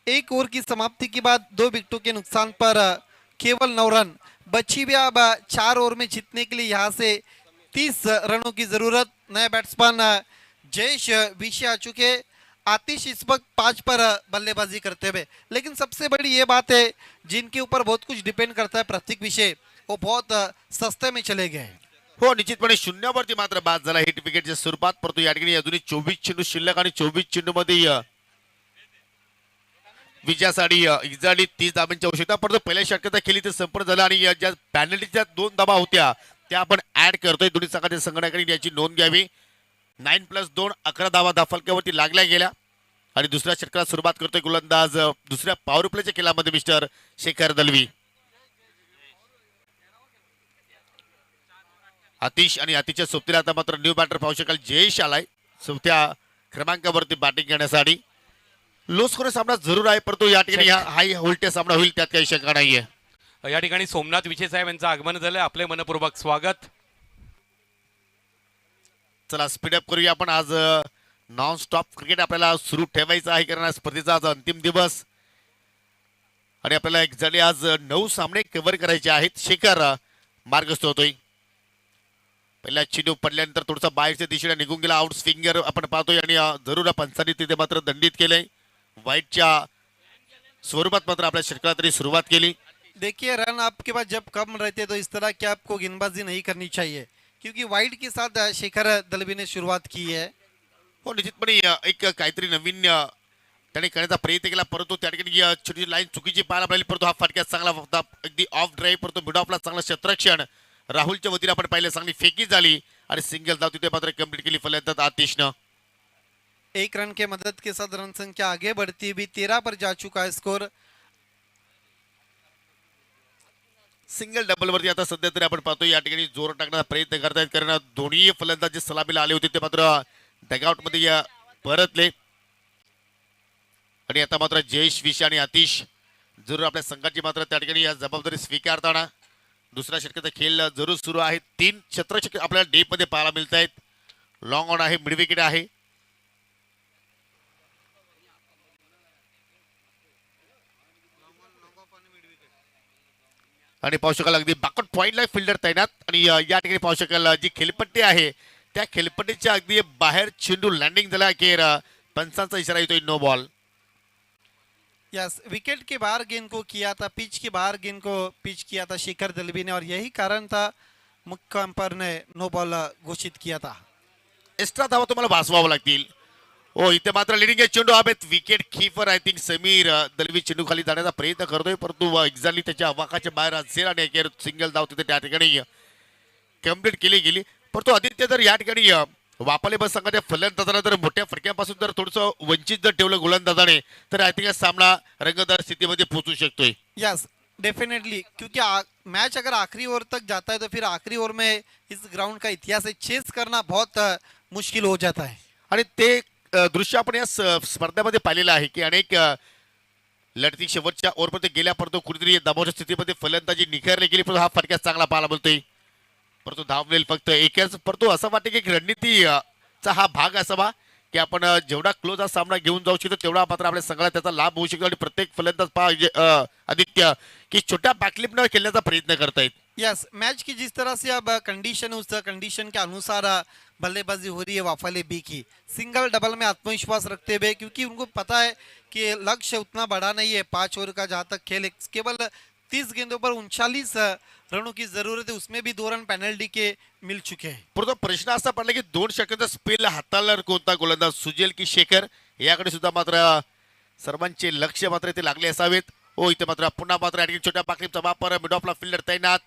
एक ओवर की समाप्ति के बाद 2 विकेटों के नुकसान पर केवल 9 रन बची हुई. अब 4 ओवर में जीतने के लिए यहाँ से 30 रनों की जरूरत. नए बैट्समैन जयेश विषय आ चुके. आतिश इस वक्त 5 पर बल्लेबाजी करते हुए. लेकिन सबसे बड़ी ये बात है जिनके ऊपर बहुत कुछ डिपेंड करता है प्रतीक विषय, वो बहुत सस्ते में चले गए. हो निश्चितपणे शून्यावरती मात्र बाद झाला हिट विकेटच्या स्वरूपात. परंतु या ठिकाणी अजूनही 24 चेंडू शिल्लक आणि 24 चेंडू मध्ये विजयासाठी इजाडी 30 धावांची आवश्यकता. परंतु पहिल्या षटकाचा खेळी ते संपूर्ण झाला आणि ज्या पॅनल्टीच्या 2 धावा होत्या त्या आपण ऍड करतोय. दोन्ही संघाच्या संघटनाकडे याची नोंद घ्यावी. 9+2 11 धावा धाफलक्यावरती लागल्या गेल्या. आणि दुसऱ्या षटकाला सुरुवात करतोय गोलंदाज दुसऱ्या पॉवर प्लेच्या खेळामध्ये मिस्टर शेखर दलवी. आतिश आणि आतिशच्या सोबतीला आता मात्र न्यू बॅटर पाहू शकाल जयेश आलाय 4थ्या क्रमांकावरती बॅटिंग करण्यासाठी. लो स्कोर सामना जरूर आहे, परंतु या ठिकाणी हाय व्होल्टेज सामना होईल त्यात काही शंका नाहीये. या ठिकाणी सोमनाथ विषय साहेब यांचं आगमन झालं. आपले मनपूर्वक स्वागत. चला स्पीडअप करूया आपण. आज नॉन स्टॉप क्रिकेट आपल्याला सुरू ठेवायचं आहे, कारण स्पर्धेचा आज अंतिम दिवस आणि आपल्याला एक्झॅक्टली आज 9 सामने कव्हर करायचे आहेत. शेखर मार्गस्थ होतोय. पहिला चेंडू पडल्यानंतर थोडासा बाहेरच्या दिशेने निघून गेला. आउट स्विंगर आपण पाहतोय आणि जरूर पंचांनी तिथे मात्र दंडित केलंय. वाईटच्या स्वरूपात मात्र आपल्या षटकाला तरी सुरुवात केली. देखिए रन आपके पास जब कम रहते तो इस तरह की आपको गेंदबाजी नहीं करनी चाहिए, क्योंकि वाइड के साथ शेखर दलवी ने शुरुआत की है. हो निश्चितपणे एक काहीतरी नवीन त्याने करण्याचा प्रयत्न केला, परंतु त्या ठिकाणी छोटी लाईन चुकीची पाहायला मिळाली, परंतु हा फटक्यात चांगला होता, अगदी ऑफ ड्राईव्ह, परंतु मिड ऑफला चांगलं क्षेत्ररक्षण राहुलच्या वतीने आपण पाहिलं, चांगली फेकी झाली आणि सिंगल धाव तिथे मात्र कंप्लीट केली फलंदाज आतिशनं. एक रन के मदद के साथ रन संख्या आगे बढ़ती भी 13 पर जा चुका है स्कोर. सिंगल डबल वरती आता सध्या तरी आपण पाहतो या ठिकाणी जोर टाकण्याचा प्रयत्न करतायत, कारण दोन्ही फलंदाज जे सलामीला आले होते ते मात्र डगआउट मध्ये परतले आणि आता मात्र जयेश विशे आणि आतिश जरूर आपल्या संघाची मात्र त्या ठिकाणी या जबाबदारी स्वीकारताना दुसऱ्या षटकाचा खेळ जरूर सुरू आहे. 3 क्षेत्ररक्षक आपल्याला डीप मध्ये पाहायला मिळत आहेत. लॉंग ऑन आहे, मिड विकेट आहे. आणि पाहू शकाल अगदी बॅकवर्ड पॉइंटला फिल्डर तैनात आणि या ठिकाणी पाहू शकाल जी खेळपट्टी आहे त्या खेळपट्टीच्या अगदी बाहेर चेंडू लँडिंग झाला की पंचांचा इशारा येतोय नो बॉल. यस, विकेट के बाहर गेंद को किया था, पिच के बाहर गेंद को पिच किया था शेखर दलवी ने, और यही कारण था मुख्य अंपायर ने नो बॉल घोषित किया था. एक्स्ट्रा धावा तुम्हाला भासवावं लागतील. हो इथे मात्र लिडिंग आहे चेंडू हवेत. Wicket keeper I think Sameer Dalvi चेंडू खाली जाण्याचा प्रयत्न करतोय, परंतु एक्झॅक्टली त्याच्या अवाकाच्या बाहेर असेल आणि अखेर सिंगल धाव तिथे त्या ठिकाणी कंप्लीट केली गेली. परंतु आदित्य जर या ठिकाणी वापरले बस संघाच्या फलंदाजांना जर मोठ्या फटक्यापासून जर थोडंसं वंचित जर ठेवलं गोलंदाजाने तर आय थिंक सामना रंगतदार स्थितीमध्ये पोहोचू शकतोय. यस डेफिनेटली, क्योंकि मैच अगर आखिरी ओवर तक जाता है तो फिर आखिरी ओवर में इस ग्राउंड का इतिहास है, चेस करना बहुत मुश्किल हो जाता है. आणि ते दृश्य आपण या स्पर्धेमध्ये पाहिलेलं आहे की अनेक लढती शेवटच्या ओव्हरपर्यंत गेल्यापर्यंत कुठेतरी दबावच्या स्थितीमध्ये फलंदाजी निखरली गेली, परंतु हा फटका चांगला पाहायला बोलतोय. परंतु धाव मिळेल फक्त एकच. परंतु असं वाटतं की रणनीतीचा हा भाग असावा की आपण जेवढा क्लोज हा सामना घेऊन जाऊ शकतो तेवढा मात्र आपल्या संघाला त्याचा लाभ होऊ शकतो. आणि प्रत्येक फलंदाज आदित्य की छोट्या बॅकलिपनं खेळण्याचा प्रयत्न करतायत. यस, मैच की जिस तरह से अब कंडीशन है उस कंडीशन के अनुसार बल्लेबाजी हो रही है वाफाले बी की. सिंगल डबल में आत्मविश्वास रखते हुए, क्योंकि उनको पता है कि लक्ष्य उतना बड़ा नहीं है 5 ओवर का, जहाँ तक खेल केवल 30 गेंदों पर 39 रनों की जरूरत है, उसमें भी 2 रन पेनल्टी के मिल चुके हैं. परंतु प्रश्न असा पडला की 2 षटकांचा स्पेल हाताळणार कोणता गोलंदाज, सुजल की शेखर, याकडे सुद्धा मात्र सर्वांचे लक्ष मात्र ते लागले असावेत. हो इथे मात्र पुन्हा मात्र छोट्या पाकलीचा वापर, मिड ऑफला फिल्डर तैनात,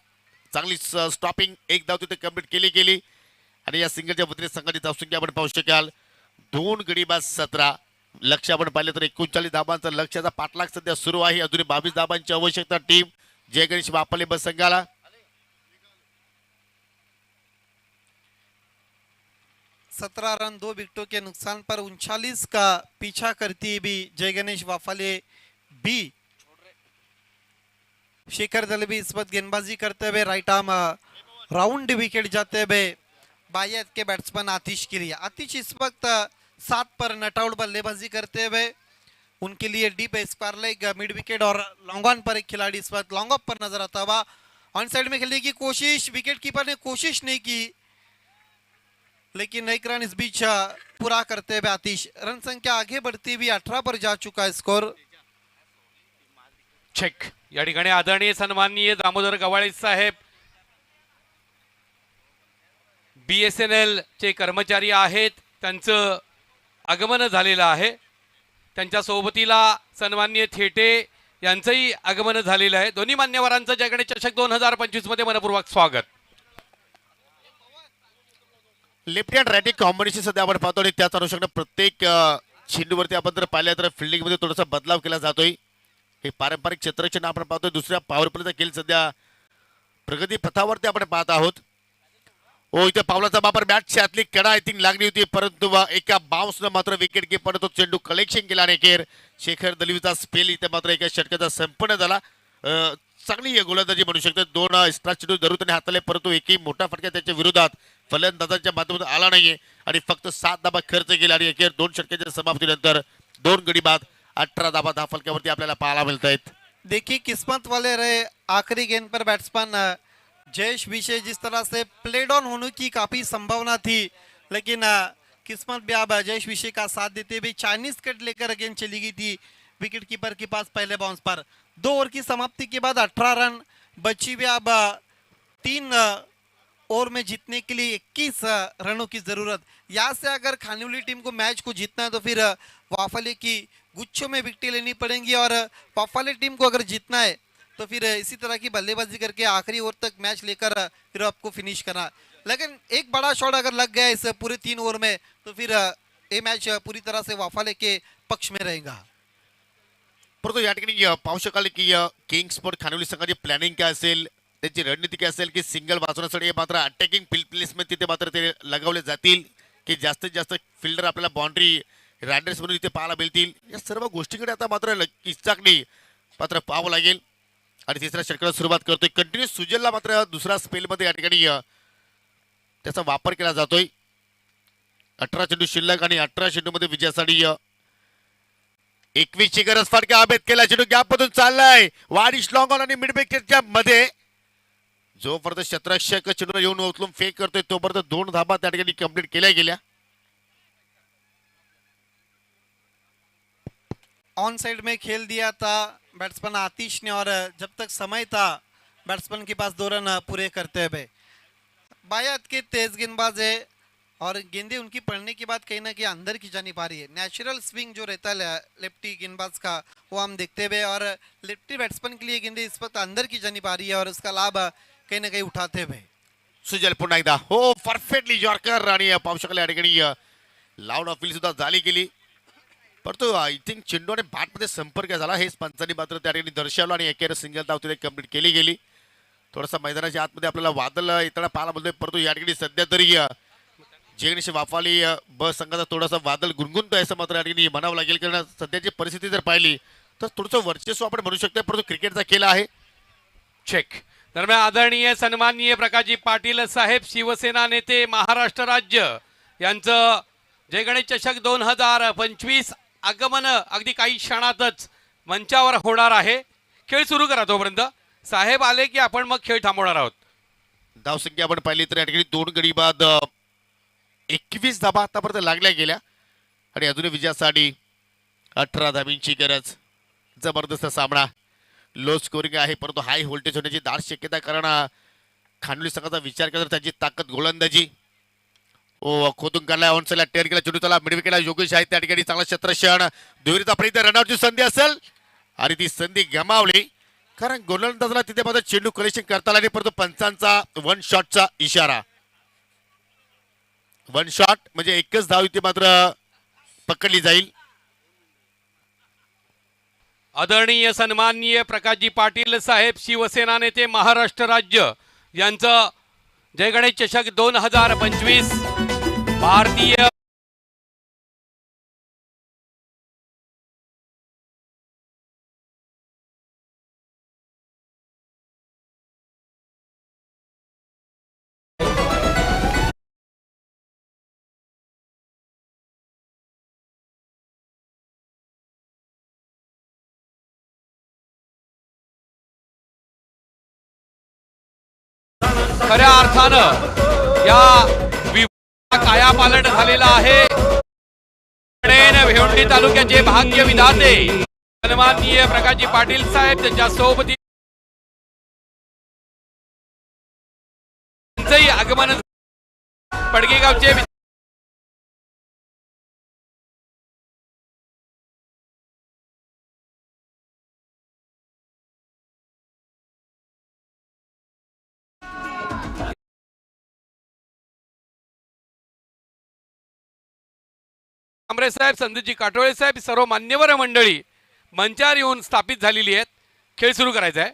चांगली स्टॉपिंग, एक धाव तिथे कंप्लीट केली गेली. आणि या सिंगलच्या वतीने संघटित धावसंख्या आपण पाहू शकाल 2 गडी बाद 17. लक्ष आपण पाहिलं तर 39 धाबांचा लक्ष्याचा पाठलाग सध्या सुरू आहे. अजून 22 धाबांची आवश्यकता टीम जय गणेश बापाले बस संघाला. सत्रह रन 2 विकेटों के नुकसान पर 39 का पीछा करती भी जय गणेश वाफाले बी. शेखर दलवी इस वक्त गेंदबाजी करते हुए राइट आर्म राउंड विकेट जाते हुए बायत के बैट्समैन आतिश के लिए. आतिश इस वक्त 7 पर नट आउट बल्लेबाजी करते हुए, उनके लिए deep square leg, mid wicket और लॉन्ग ऑन पर एक खिलाड़ी इस वक्त लॉन्ग ऑफ पर नजर आता हुआ. ऑन साइड में खेलने की कोशिश, विकेट कीपर ने कोशिश नहीं की, लेकिन एक रन इस बीच पूरा करते हुए आतिश. रन संख्या आगे बढ़ती हुई 18 पर जा चुका है स्कोर. चेक या ठिकाणी आदरणीय सन्माननीय दामोदर गवाळे साहेब BSNL चे कर्मचारी आहेत, त्यांचं आगमन झालेलं आहे. त्यांच्या सोबतीला सन्माननीय थेटे यांचंही आगमन झालेलं आहे. दोन्ही मान्यवरांचं जय गणेश चषक 2025 मध्ये मनपूर्वक स्वागत. लेफ्ट हँड राईट कॉम्बिनेशन सध्या आपण पाहतो आणि त्याच अनुषंगाने प्रत्येक चेंडूवरती आपण जर पाहिलं तर फिल्डिंग मध्ये थोडासा बदलाव केला जातोय. हे पारंपरिक क्षेत्ररक्षण आपण पाहतोय. दुसऱ्या पॉवर प्लेचा खेळ सध्या प्रगती पथावरती आपण पाहत आहोत. हो इथे पावलाचा वापर बॅटच्या आतली कडा आय थिंक लागली होती, परंतु एका बाउन्सनं मात्र विकेट कीपर तो चेंडू कलेक्शन केला आणि अखेर शेखर दलवीचा स्पेल इथे मात्र एका षटकाचा संपन्न झाला. चांगली गोलंदाजी म्हणू शकते. 2 एक्स्ट्रा चेंडू जरूर त्याने हाताळले, परंतु एकही मोठा फटका त्याच्या विरोधात फलंदाजांच्या माध्यमातून आला नाहीये आणि फक्त 7 धाबा खर्च केला आणि अखेर 2 षटकाच्या समाप्तीनंतर 2 गडी बाद 18 धाबा दहा फलकावरती आपल्याला पाहायला मिळत आहेत. देखिए किस्मत वाले रहे आखिरी गेंद पर बैट्समैन जयेश विशे, जिस तरह से प्लेड ऑन होने की काफी संभावना थी, लेकिन किस्मत भी अब जयेश विशे का साथ देते हुए चाइनीज कट लेकर गेंद चली गई थी विकेट कीपर के पास पहले बाउंस पर. 2 ओवर की समाप्ति के बाद 18 रन बची हुई। अब 3 ओवर में जीतने के लिए 21 रनों की जरूरत। यहाँ से अगर खानिवली टीम को मैच को जीतना है तो फिर वाफाले की गुच्छों में विकेटें लेनी पड़ेंगी, और वाफाले टीम को अगर जीतना है तो फिर इसी तरह की बल्लेबाजी करके आखिरी ओवर तक मैच लेकर फिर आपको फिनिश करना। लेकिन एक बड़ा शॉट अगर लग गया इस पूरे 3 ओवर में तो फिर ये मैच पूरी तरह से वाफाले के पक्ष में रहेगा। परंतु या ठिकाणी पाहू शकाल की किंग स्पोर्ट खानिवली संघाची प्लॅनिंग काय असेल, त्यांची रणनीती काय असेल की सिंगल वाचवण्यासाठी मात्र अटॅकिंग फील्ड प्लेसमेंट तिथे मात्र ते लगावले जातील की जास्तीत जास्त फिल्डर आपल्याला बाउंड्री रायडर्स म्हणून इथे पाहायला मिळतील। या सर्व गोष्टीकडे आता मात्र किस्साकडे मात्र पाहावं लागेल। आणि तिसऱ्या षटकाला सुरुवात करतोय कंटिन्यू सुजलला मात्र दुसरा स्पेलमध्ये या ठिकाणी त्याचा वापर केला जातोय। 18 चेंडू शिल्लक आणि 18 चेंडूमध्ये विजयासाठी 21 ची गरज। फटका अभेद केला, चेंडू गॅप मधून चाललाय वाडिश लॉंग ऑन आणि मिड विकेटच्या मध्ये। जोपर्यंत शतरक्षक चेंडूला येऊन उचलून फेक करतोय तोपर्यंत 2 धाबा त्या ठिकाणी कंप्लीट केल्या गेल्या। ऑन साइड में खेल दिया था बैट्समैन आतिश ने, और जब तक समय था बैट्समैन के पास 2 रन पूरे करते हुए। बायात के तेज गेंदबाज है और गेंदें उनकी पड़ने के बाद कहीं ना कहीं अंदर की जानी पा रही है। नेचुरल स्विंग जो रहता है लेफ्टी गेंदबाज का वो हम देखते हुए, और लेफ्टी बैट्समैन के लिए गेंदें इस वक्त अंदर की जानी पा रही है और उसका लाभ कहीं ना कहीं उठाते हुए। सुजल पुन्हा एकदा हो परफेक्टली यॉर्कर आणि पाहू शकाल या ठिकाणी लाऊड अपील सुद्धा झाली गेली, परंतु आय थिंक चेंडू आणि बॅट मध्ये संपर्क झाला हेच पंचांनी मात्र त्या ठिकाणी दर्शवलं आणि एकेर सिंगल धाव तिथे कंप्लीट केली गेली। थोडासा मैदानाच्या आतमध्ये आपल्याला वादळ येताना पाहायला मिळतोय, परंतु या ठिकाणी सध्या तरी जगणेश वाफाली ब संघाचा थोडासा वादळ गुणगुणतोय असं मात्र या ठिकाणी म्हणावं लागेल, कारण सध्याची परिस्थिती जर पाहिली तर थोडंसं वर्चस्व आपण म्हणू शकतो, परंतु क्रिकेटचा खेळ आहे। चेक दरम्यान आदरणीय सन्माननीय प्रकाशजी पाटील साहेब शिवसेना नेते महाराष्ट्र राज्य यांचं जय गणेश चषक 2025 आगमन अगदी काही क्षणातच मंचावर होणार आहे। खेळ सुरू करा, तोपर्यंत साहेब आले की आपण मग खेळ थांबवणार आहोत। धावसंख्या आपण पाहिली तर या ठिकाणी 2 गडी बाद 21 धाबा आतापर्यंत लागल्या गेल्या आणि अजूनही विजयासाठी 18 धाबींची गरज। जबरदस्त सामना, लो स्कोरिंग आहे परंतु हाय व्होल्टेज होण्याची दाट शक्यता, कारण खानोली संघाचा विचार केला तर त्यांची ताकद गोलंदाजी ओ खोदून काढला, ऑन साइडला टेअर केला, चेंडू त्याला मिड विकेटला योगेश आहे त्या ठिकाणी चांगला क्षेत्रक्षण दुहेरीचा प्रयत्न, रनआउटची संधी असेल आणि ती संधी गमावली, कारण गोलंदाजाला तिथे मात्र चेंडू कलेक्शन करता आला नाही, परंतु पंचांचा 1 शॉटचा इशारा। 1 शॉट म्हणजे एकच धाव इथे मात्र पकडली जाईल। आदरणीय सन्माननीय प्रकाशजी पाटील साहेब शिवसेना नेते महाराष्ट्र राज्य यांचं जय गणेश चषक 2025 भारतीय खऱ्या अर्थानं या कायापालट झालेला आहे। भिवंडी तालुक्याचे भाग्य विधाते सन्माननीय प्रकाशजी पाटील साहेब त्यांच्या सोबती आगमन पडगेगावचे कांबरे साहेब, संदीपजी काटोळे साहेब, सर्व मान्यवर मंडळी मंचावर येऊन स्थापित झालेली आहेत। खेळ सुरू करायचा आहे।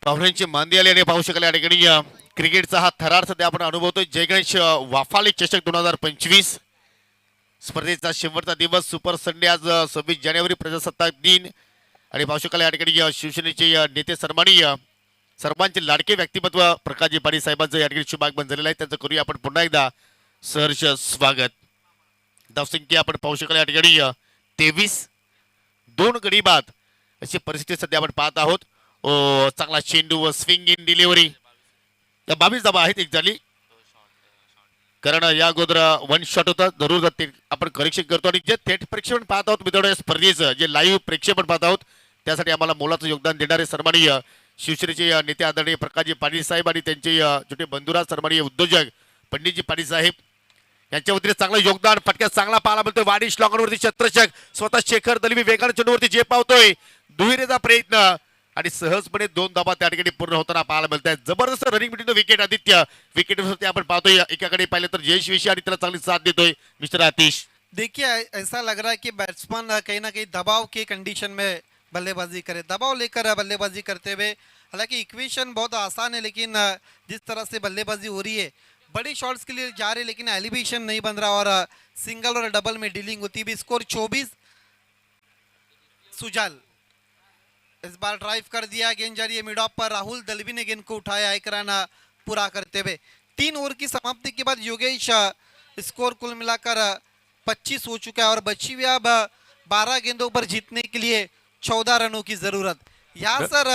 पाहुण्यांची मांदी आली आणि पाहू शकाल या ठिकाणी क्रिकेटचा हा थरार सध्या आपण अनुभवतोय। जय गणेश वाफाली चषक 2025 स्पर्धेचा शेवटचा दिवस, सुपर संडे आज 26 जानेवारी प्रजासत्ताक दिन, आणि पाहू शकाल या ठिकाणी शिवसेनेचे नेते सन्माननीय सर्वांचे लाडके व्यक्तिमत्व प्रकाशजी पाटील साहेबांचं या ठिकाणी शुभागमन झालेलं आहे, त्यांचं करूया आपण पुन्हा एकदा सहर्ष स्वागत। धावसंख्या आपण पाहू शकाल या ठिकाणी 23, 2 गडी बाद अशी परिस्थिती सध्या आपण पाहत आहोत। चांगला चेंडू व स्विंग इन डिलिव्हरी, 22 धाबा आहेत एक झाली, कारण या अगोदर 1 शॉट होता, जरूर ते आपण करेक्शन करतो आणि जे थेट प्रेक्षेपण पाहत आहोत मित्रांनो, या स्पर्धेचं जे लाईव्ह प्रेक्षेपण पाहत आहोत त्यासाठी आम्हाला मोलाचं योगदान देणारे सन्माननीय शिवसेनेचे नेते आदरणीय प्रकाशजी पाटील साहेब आणि त्यांचे छोटे बंधुराज सन्माननीय उद्योजक पंडितजी पाटील साहेब यांच्या वतीने चांगलं योगदान. फटक्यात चांगला पाहायला मिळतोय. वाडिश लॉंगवरती छत्रछक स्वतः शेखर दलवी वेगाने चेंडूवरती जे पावतोय. दुहेरीचा प्रयत्न आणि सहजपणे 2 धावा त्या ठिकाणी पूर्ण होताना पाहायला मिळत आहेत. जबरदस्त running between the wicket Aditya. विकेटवरती आपण पाहतोय एकाकडे पाहिलं तर जयेश विषय आणि त्याला चांगली साथ देतोय मिस्टर आतिश. देखिए ऐसा लग रहा है कि बैट्समैन कहीं ना कहीं दबाव की कंडीशन में बल्लेबाजी करे, दबाव लेकर बल्लेबाजी करते हुए. हालांकि इक्वेशन बहुत आसान है, लेकिन जिस तरह से बल्लेबाजी हो रही है बड़ी शॉट्स के लिए जा रहे, लेकिन एलिवेशन नहीं बन रहा और सिंगल और डबल में डीलिंग होती भी. स्कोर 24. सुजाल इस बार ड्राइव कर दिया, गेंद जा रही है मिड ऑफ पर. राहुल दलवी ने गेंद को उठाया, एक रन पूरा करते हुए. 3 ओवर की समाप्ति के बाद योगेश स्कोर कुल मिलाकर 25 हो चुका है और बची हुई अब 12 गेंदों पर जीतने के लिए 14 रनों की जरूरत. यहाँ सर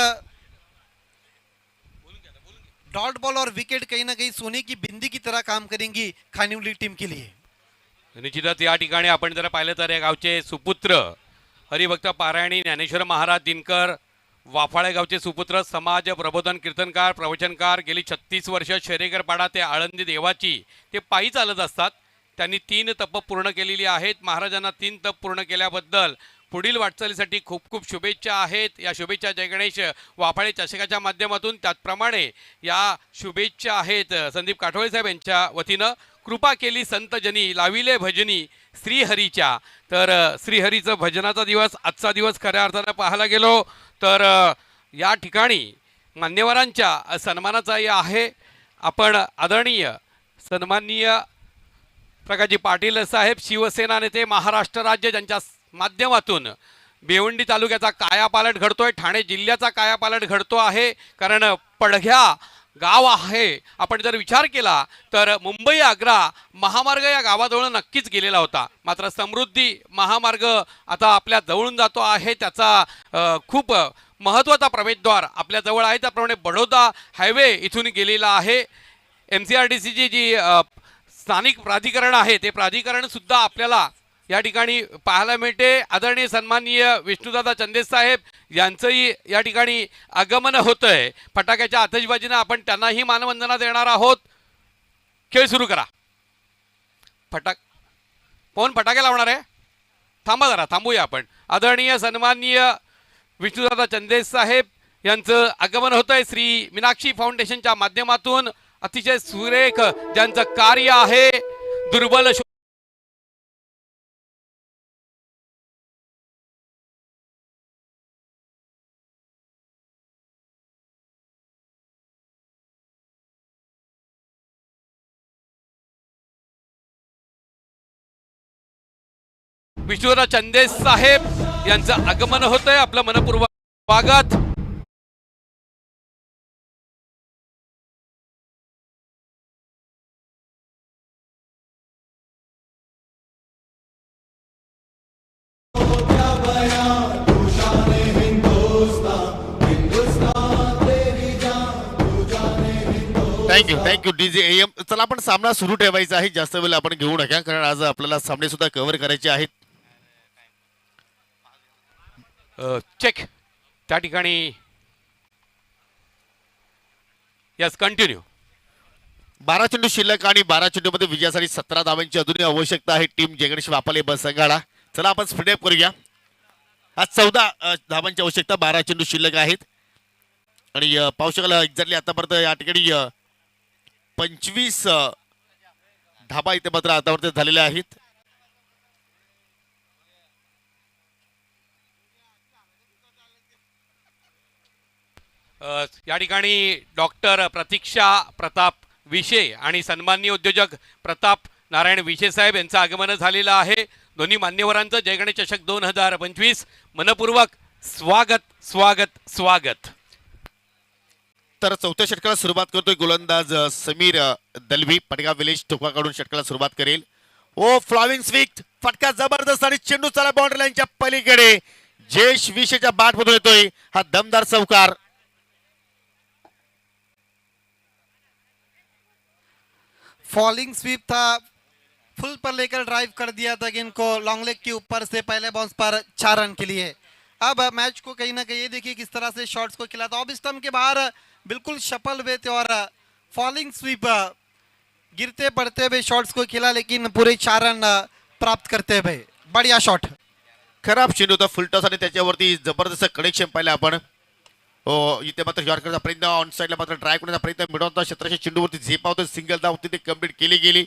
डॉट बॉल और विकेट कहीं ना कहीं सोने की बिंदी की तरह काम करेंगी खानिवली टीम के लिए. निश्चितच या ठिकाणी आपण जर पाहिलं तर या गावचे सुपुत्र हरिभक्त पारायणी ज्ञानेश्वर महाराज दिनकर, वाफाळे गावचे सुपुत्र, समाज प्रबोधन कीर्तनकार, प्रवचनकार, गेली 36 वर्ष शेरेकरपाडा ते आळंदी देवाची ते पायी चालत असतात. त्यांनी 3 तप पूर्ण केलेली आहेत. महाराजांना 3 तप पूर्ण केल्याबद्दल पुढील वाटचालीसाठी खूप खूप शुभेच्छा आहेत. या शुभेच्छा जय गणेश वाफाळे चषकाच्या माध्यमातून, त्याचप्रमाणे या शुभेच्छा आहेत संदीप काठोळे साहेब यांच्या वतीनं. कृपा केली संतजनी लाविले भजनी श्रीहरीच्या. तर श्रीहरीचं भजनाचा दिवस आजचा दिवस खऱ्या अर्थानं पाहायला गेलो तर या ठिकाणी मान्यवरांच्या सन्मानाचाही आहे. आपण आदरणीय सन्माननीय प्रकाशजी पाटील साहेब शिवसेना नेते महाराष्ट्र राज्य ज्यांच्या माध्यमातून भिवंडी तालुक्याचा कायापालट घडतोय, ठाणे जिल्ह्याचा कायापालट घडतो आहे. कारण पडघ्या गाव आहे. आपण जर विचार केला तर मुंबई आग्रा महामार्ग या गावाजवळ नक्कीच गेलेला होता, मात्र समृद्धी महामार्ग आता आपल्या जवळून जातो आहे. त्याचा खूप महत्त्वाचा प्रवेशद्वार आपल्या जवळ आहे. त्याप्रमाणे बडोदा हायवे इथून गेलेला आहे. MCRDCची जी स्थानिक प्राधिकरण आहे ते प्राधिकरण सुद्धा आपल्याला या ठिकाणी पाहायला मिळते. आदरणीय सन्माननीय विष्णुदादा चंदेस साहेब यांचंही या ठिकाणी आगमन होतंय. फटाक्याच्या आतषबाजीनं आपण त्यांनाही मानवंदना देणार आहोत. खेळ सुरू करा. कोण फटाके लावणार आहे? थांबा जरा, थांबूया आपण. आदरणीय सन्माननीय विष्णुदादा चंदेस साहेब यांचं आगमन होतंय श्री मीनाक्षी फाउंडेशनच्या माध्यमातून. अतिशय सुरेख ज्यांचं कार्य आहे. दुर्बल विष्णुदादा चंदेस साहेब यांचं आगमन होतंय. आपलं मनपूर्वक स्वागत. Thank you DJ AM. चला आपण सामना सुरू ठेवायचा आहे, जास्त वेळ आपण घेऊ नका, कारण आज आपल्याला सामने सुद्धा कव्हर करायचे आहेत. चेक त्या ठिकाणी. Yes, continue. 12 चेंडू शिल्लक आणि 12 चेंडूमध्ये विजयासाठी 17 धावांची अजूनही आवश्यकता आहे टीम जय गणेश वापाले बस संघाला. चला आपण स्पीडअप करूया. आज 14 धावांची आवश्यकता, 12 चेंडू शिल्लक आहेत आणि पाहू शकाल एक्झॅक्टली आतापर्यंत या ठिकाणी 25 धाबा इथे मात्र आतापर्यंत झालेल्या आहेत. या ठिकाणी डॉक्टर प्रतीक्षा प्रताप विशे आणि सन्माननीय उद्योजक प्रताप नारायण विशे साहेब यांचं आगमन झालेलं आहे. दोन्ही मान्यवरांचं जय गणेश चषक 2025 मनपूर्वक स्वागत स्वागत स्वागत. तर 4थ्या षटकाला सुरुवात करतोय गोलंदाज समीर दलवी. पटका विलेज ठोका काढून षटकाला सुरुवात करेल. ओ फ्लॉविंग स्विक, फटका जबरदस्त आणि चेंडू चला बाउंड्री लाईनच्या पलीकडे. जयेश विशेच्या बाट मधून येतोय हा दमदार चौकार. फॉलिंग स्वीप था, फुल पर लेकर ड्राइव कर दिया था गेंद को लॉन्ग लेग के ऊपर से पहले बाउंस पर 4 रन के लिए. अब मैच को कहीं ना कहीं ये देखिए किस तरह से शॉट्स को खिलाता, ऑफ स्टंप के बाहर बिल्कुल शफल वे थे और फॉलिंग स्वीप गिरते पड़ते हुए शॉट्स को खेला, लेकिन पूरे 4 रन प्राप्त करते हुए बढ़िया शॉट. खराब चेंडू होता फुलटॉस आणि त्याच्यावरती जबरदस्त कनेक्शन पाहिलं आपण. हो इथे मात्र यॉर्करचा प्रयत्न, ऑन साईडला मात्र ट्राय करण्याचा प्रयत्न, मिडॉनचा क्षेत्राच्या चेंडूवरती झेपावतो, सिंगल धाव तिथे कंप्लीट केली गेली.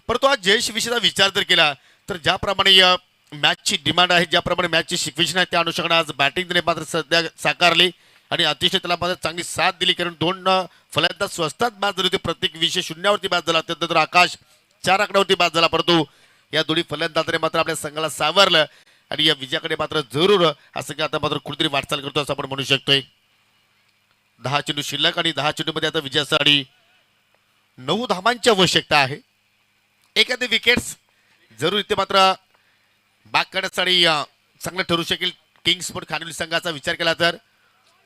परंतु आज जयेश विषयीचा विचार जर केला तर ज्याप्रमाणे या मॅचची डिमांड आहे, ज्याप्रमाणे मॅचची सिच्युएशन आहे, त्या अनुषंगाने आज बॅटिंग त्याने मात्र सध्या साकारली आणि अतिशय त्याला मात्र चांगली साथ दिली. कारण 2 फलंदाज स्वस्तात बाद झाले होते, प्रत्येक 20 वरती बाद झाला. त्यानंतर आकाश 4 आकड्यावरती बाद झाला. परंतु या दोन्ही फलंदाजाने मात्र आपल्या संघाला सावरलं आणि या विजयाकडे मात्र जरूर असं की आता मात्र कुठेतरी वाटचाल करतो असं आपण म्हणू शकतोय. 10 चेंडू शिल्लक आणि 10 चेंडूमध्ये आता विजयासाठी 9 धावांची आवश्यकता आहे. एखादी विकेट्स जरूर इथे मात्र बाग करण्यासाठी चांगलं ठरू शकेल किंग्स स्पोर्ट खानोली संघाचा विचार केला तर.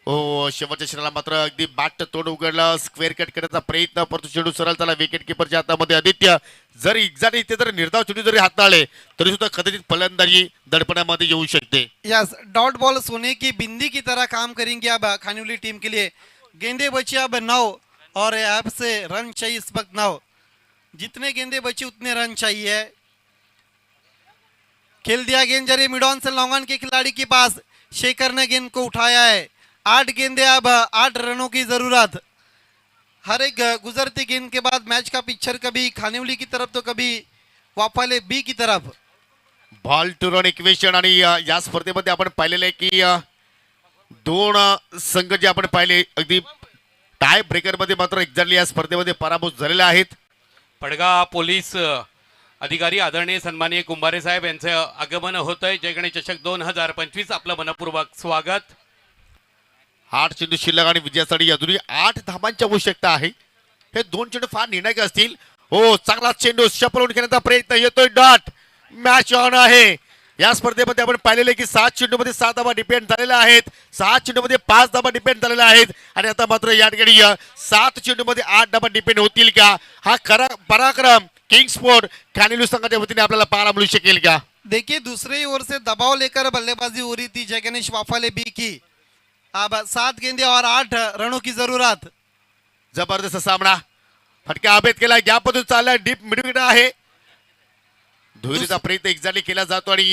हो शेवटच्या क्षणाला मात्र अगदी बाट तोंड उघडलं, स्क्वेअर कट करण्याचा प्रयत्न, परंतु चेंडू सरळ त्याला विकेट किपरच्या हातामध्ये. आदित्य जर एक्झॅक्ट इथे जर निर्धाव चेंडू जरी हाताळले तरी सुद्धा कदाचित फलंदाजी दडपणामध्ये येऊ शकते. यस, डॉट बॉल सोने की बिंदी की तरह काम करेंगे अब खानिवली टीम के लिए. गेंदे बची अब 9 और अब से रन चाहिए इस वक्त 9. जितने गेंदे बची उतने रन चाहिए. खेल दिया गेंद जरिए मिडॉन से लॉन्गन के खिलाड़ी के पास, शेखर ने गेंद को उठाया है. 8 गेंदे अब 8 रनों की जरूरत. हर एक गुजरती गेंद के बाद मैच का पिक्चर कभी खानिवली की तरफ तो कभी वापाले बी की तरफ. बॉल टू रन इक्वेशन आणि या स्पर्धेमध्ये आपण पाहिलेलं आहे की 2 संघ जे आपण पाहिले अगदी टाय ब्रेकर मध्ये मात्र एक्झॅक्टली या स्पर्धेमध्ये पराभूत झालेले आहेत. पडगा पोलीस अधिकारी आदरणीय सन्माननीय कुंभारे साहेब यांचं आगमन होत आहे. जय गणेश चषक 2025 आपलं मनपूर्वक स्वागत. 8 चेंडू शिल्लक आणि विजयासाठी अजूनही 8 धावांची आवश्यकता आहे. हे 2 चेंडू फार निर्णायक असतील. हो चांगला चेंडू शपलवून घेण्याचा प्रयत्न, येतोय डॉट, मॅच ऑन आहे. या स्पर्धेमध्ये आपण पाहिलेले की 7 चेंडूमध्ये 7 धावा डिपेंड झालेल्या आहेत, 6 चेंडूमध्ये 5 धावा डिपेंड झालेल्या आहेत आणि आता मात्र या ठिकाणी 7 चेंडूमध्ये 8 धावा डिपेंड होतील का? हा खरा पराक्रम किंग्स स्पोर्ट खानिवली संघाच्या वतीने आपल्याला पाहायला मिळू शकेल का? देखिए दूसरी ओर से दबाव लेकर बल्लेबाजी हो रही थी जय गणेश वाफाले बी की. अब 7 गेंदे और 8 रनों की जरूरत. जबरदस्त सामना, फटका अभेद केला, गॅपमधून चालला, डीप मिडविकेट आहे. धुरीचा प्रयत्न एक्झॅक्टली केला जातो आणि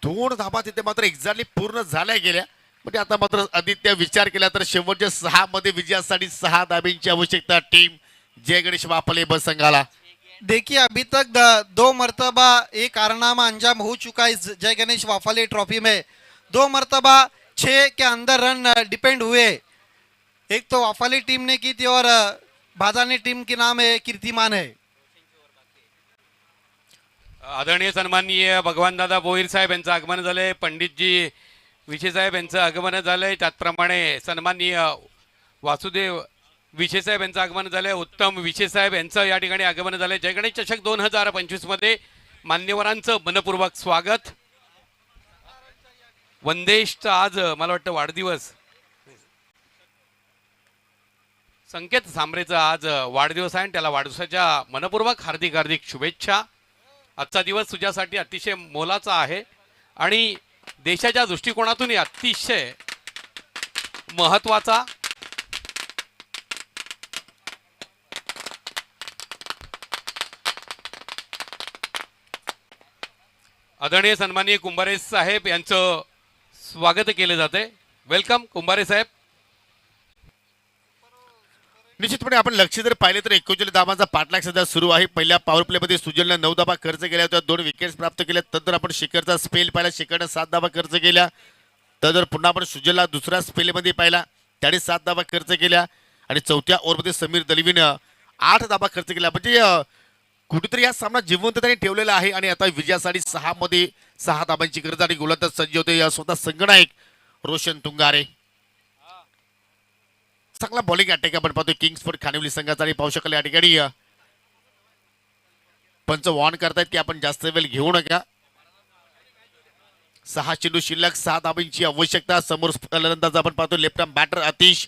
2 धाबा तिथे मात्र एक्झॅक्टली पूर्ण झाल्या गेल्या. म्हणजे आता मात्र आदित्य विचार केला तर शेवटच्या 6 मध्ये विजयासाठी 6 धाब्यांची आवश्यकता टीम जय गणेश वाफाले ब संघाला. देखिए अभी तक 2 मरतबा एक कारनामा अंजाम हो चुका है इस जय गणेश वाफाले ट्रॉफी में. 2 मरतबा 6 के अंदर रन डिपेंड हुए. एक तो वाफाले टीम ने की थी और भादानी टीम के नाम है कीर्तिमान है. आदरणीय सन्माननीय भगवान दादा भोईर साहेब यांचं आगमन झालंय. पंडितजी विशे साहेब यांचं आगमन झालंय. त्याचप्रमाणे सन्माननीय वासुदेव विशे साहेब यांचं आगमन झालंय. उत्तम विशे साहेब यांचं या ठिकाणी आगमन झालंय. जय गणेश चषक 2025 मध्ये मान्यवरांचं मनपूर्वक स्वागत. वंदेशचा आज मला वाटतं वाढदिवस, संकेत सांबरेचा आज वाढदिवस आहे आणि त्याला वाढदिवसाच्या मनपूर्वक हार्दिक हार्दिक शुभेच्छा. आजचा दिवस तुझ्यासाठी अतिशय मोलाचा आहे आणि देशाच्या दृष्टिकोनातून अतिशय महत्वाचा. आदरणीय सन्माननीय कुंभारे साहेब यांचं स्वागत केले जाते. वेलकम कुंभारे साहेब. निश्चितपणे आपण लक्ष जर पाहिले तर 39 धावांचा पाठलाग सध्या सुरू आहे. पहिल्या पॉवर प्ले मध्ये सुजलने 9 धावा खर्च केल्या होत्या, 2 विकेट्स प्राप्त केल्या. तर आपण शिखरचा स्पेल पाहिला, शिखरने 7 धावा खर्च केल्या. तर पुन्हा आपण सुजलला दुसऱ्या स्पेलमध्ये पाहिला, त्याने 7 धावा खर्च केल्या आणि चौथ्या ओव्हरमध्ये समीर दलवीनं 8 धावा खर्च केल्या. म्हणजे कुठेतरी हा सामना जिवंतपणे ठेवलेला आहे आणि आता विजयासाठी 6 मध्ये 6 धावांची गरज आणि गोलंदाज सज्ज होते स्वतः संघनायक रोशन तुंगारे. चांगला बॉलिंग अटॅक आपण पाहतोय किंग्स स्पोर्ट खानिवली संघाचा आणि पाहू शकाल या ठिकाणी पंच वॉर्न करतायत की आपण जास्त वेळ घेऊ नका. 6 चेंडू शिल्लक, 6 धावांची आवश्यकता. समोर फलंदाज आपण पाहतो लेफ्ट आर्म बॅटर अतिश,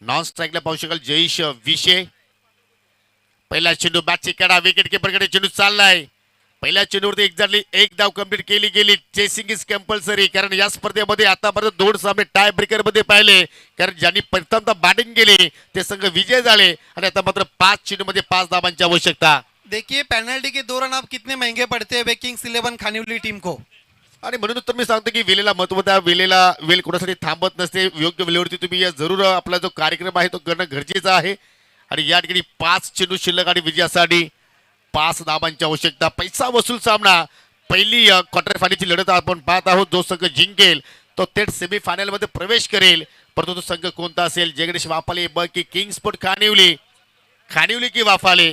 नॉन स्ट्राईकला पाहू शकाल जयेश विशे. पहिला चेंडू बॅटची कडा, विकेट किपरकडे चेंडू चाललाय. पहिल्या चेंडूवरती एक्झॅक्टली एक धाव कंप्लीट केली गेली. चेसिंग इज कंपल्सरी, कारण या स्पर्धेमध्ये आतापर्यंत 2 सामने टाय ब्रेकर मध्ये पाहिले, कारण ज्यांनी प्रथमतः बॅटिंग केली ते संघ विजय झाले आणि आता मात्र 5 चेंडूमध्ये 5 धावांची आवश्यकता. देखिए पेनल्टी के दौरान आप कितने महंगे पड़ते हैं किंग्स 11 खानिवली टीम को. आणि म्हणून तर मी सांगतो की वेळेला महत्व द्या. वेळेला वेळ कोणासाठी थांबत नसते. योग्य वेळेवरती तुम्ही या जरूर आपला जो कार्यक्रम आहे तो करणं गरजेचं आहे. आणि या ठिकाणी 5 चेंडू शिल्लक आणि विजयासाठी 5 धावांची आवश्यकता. पैसा वसूल सामना. पहिली क्वार्टर फायनलची लढत आपण पाहत आहोत. जो संघ जिंकेल तो थेट सेमीफायनल मध्ये प्रवेश करेल. परंतु तो संघ कोणता असेल? जयगणेश वाफाले की किंग स्पोर्ट खानिवली, खानिवली की वाफाले.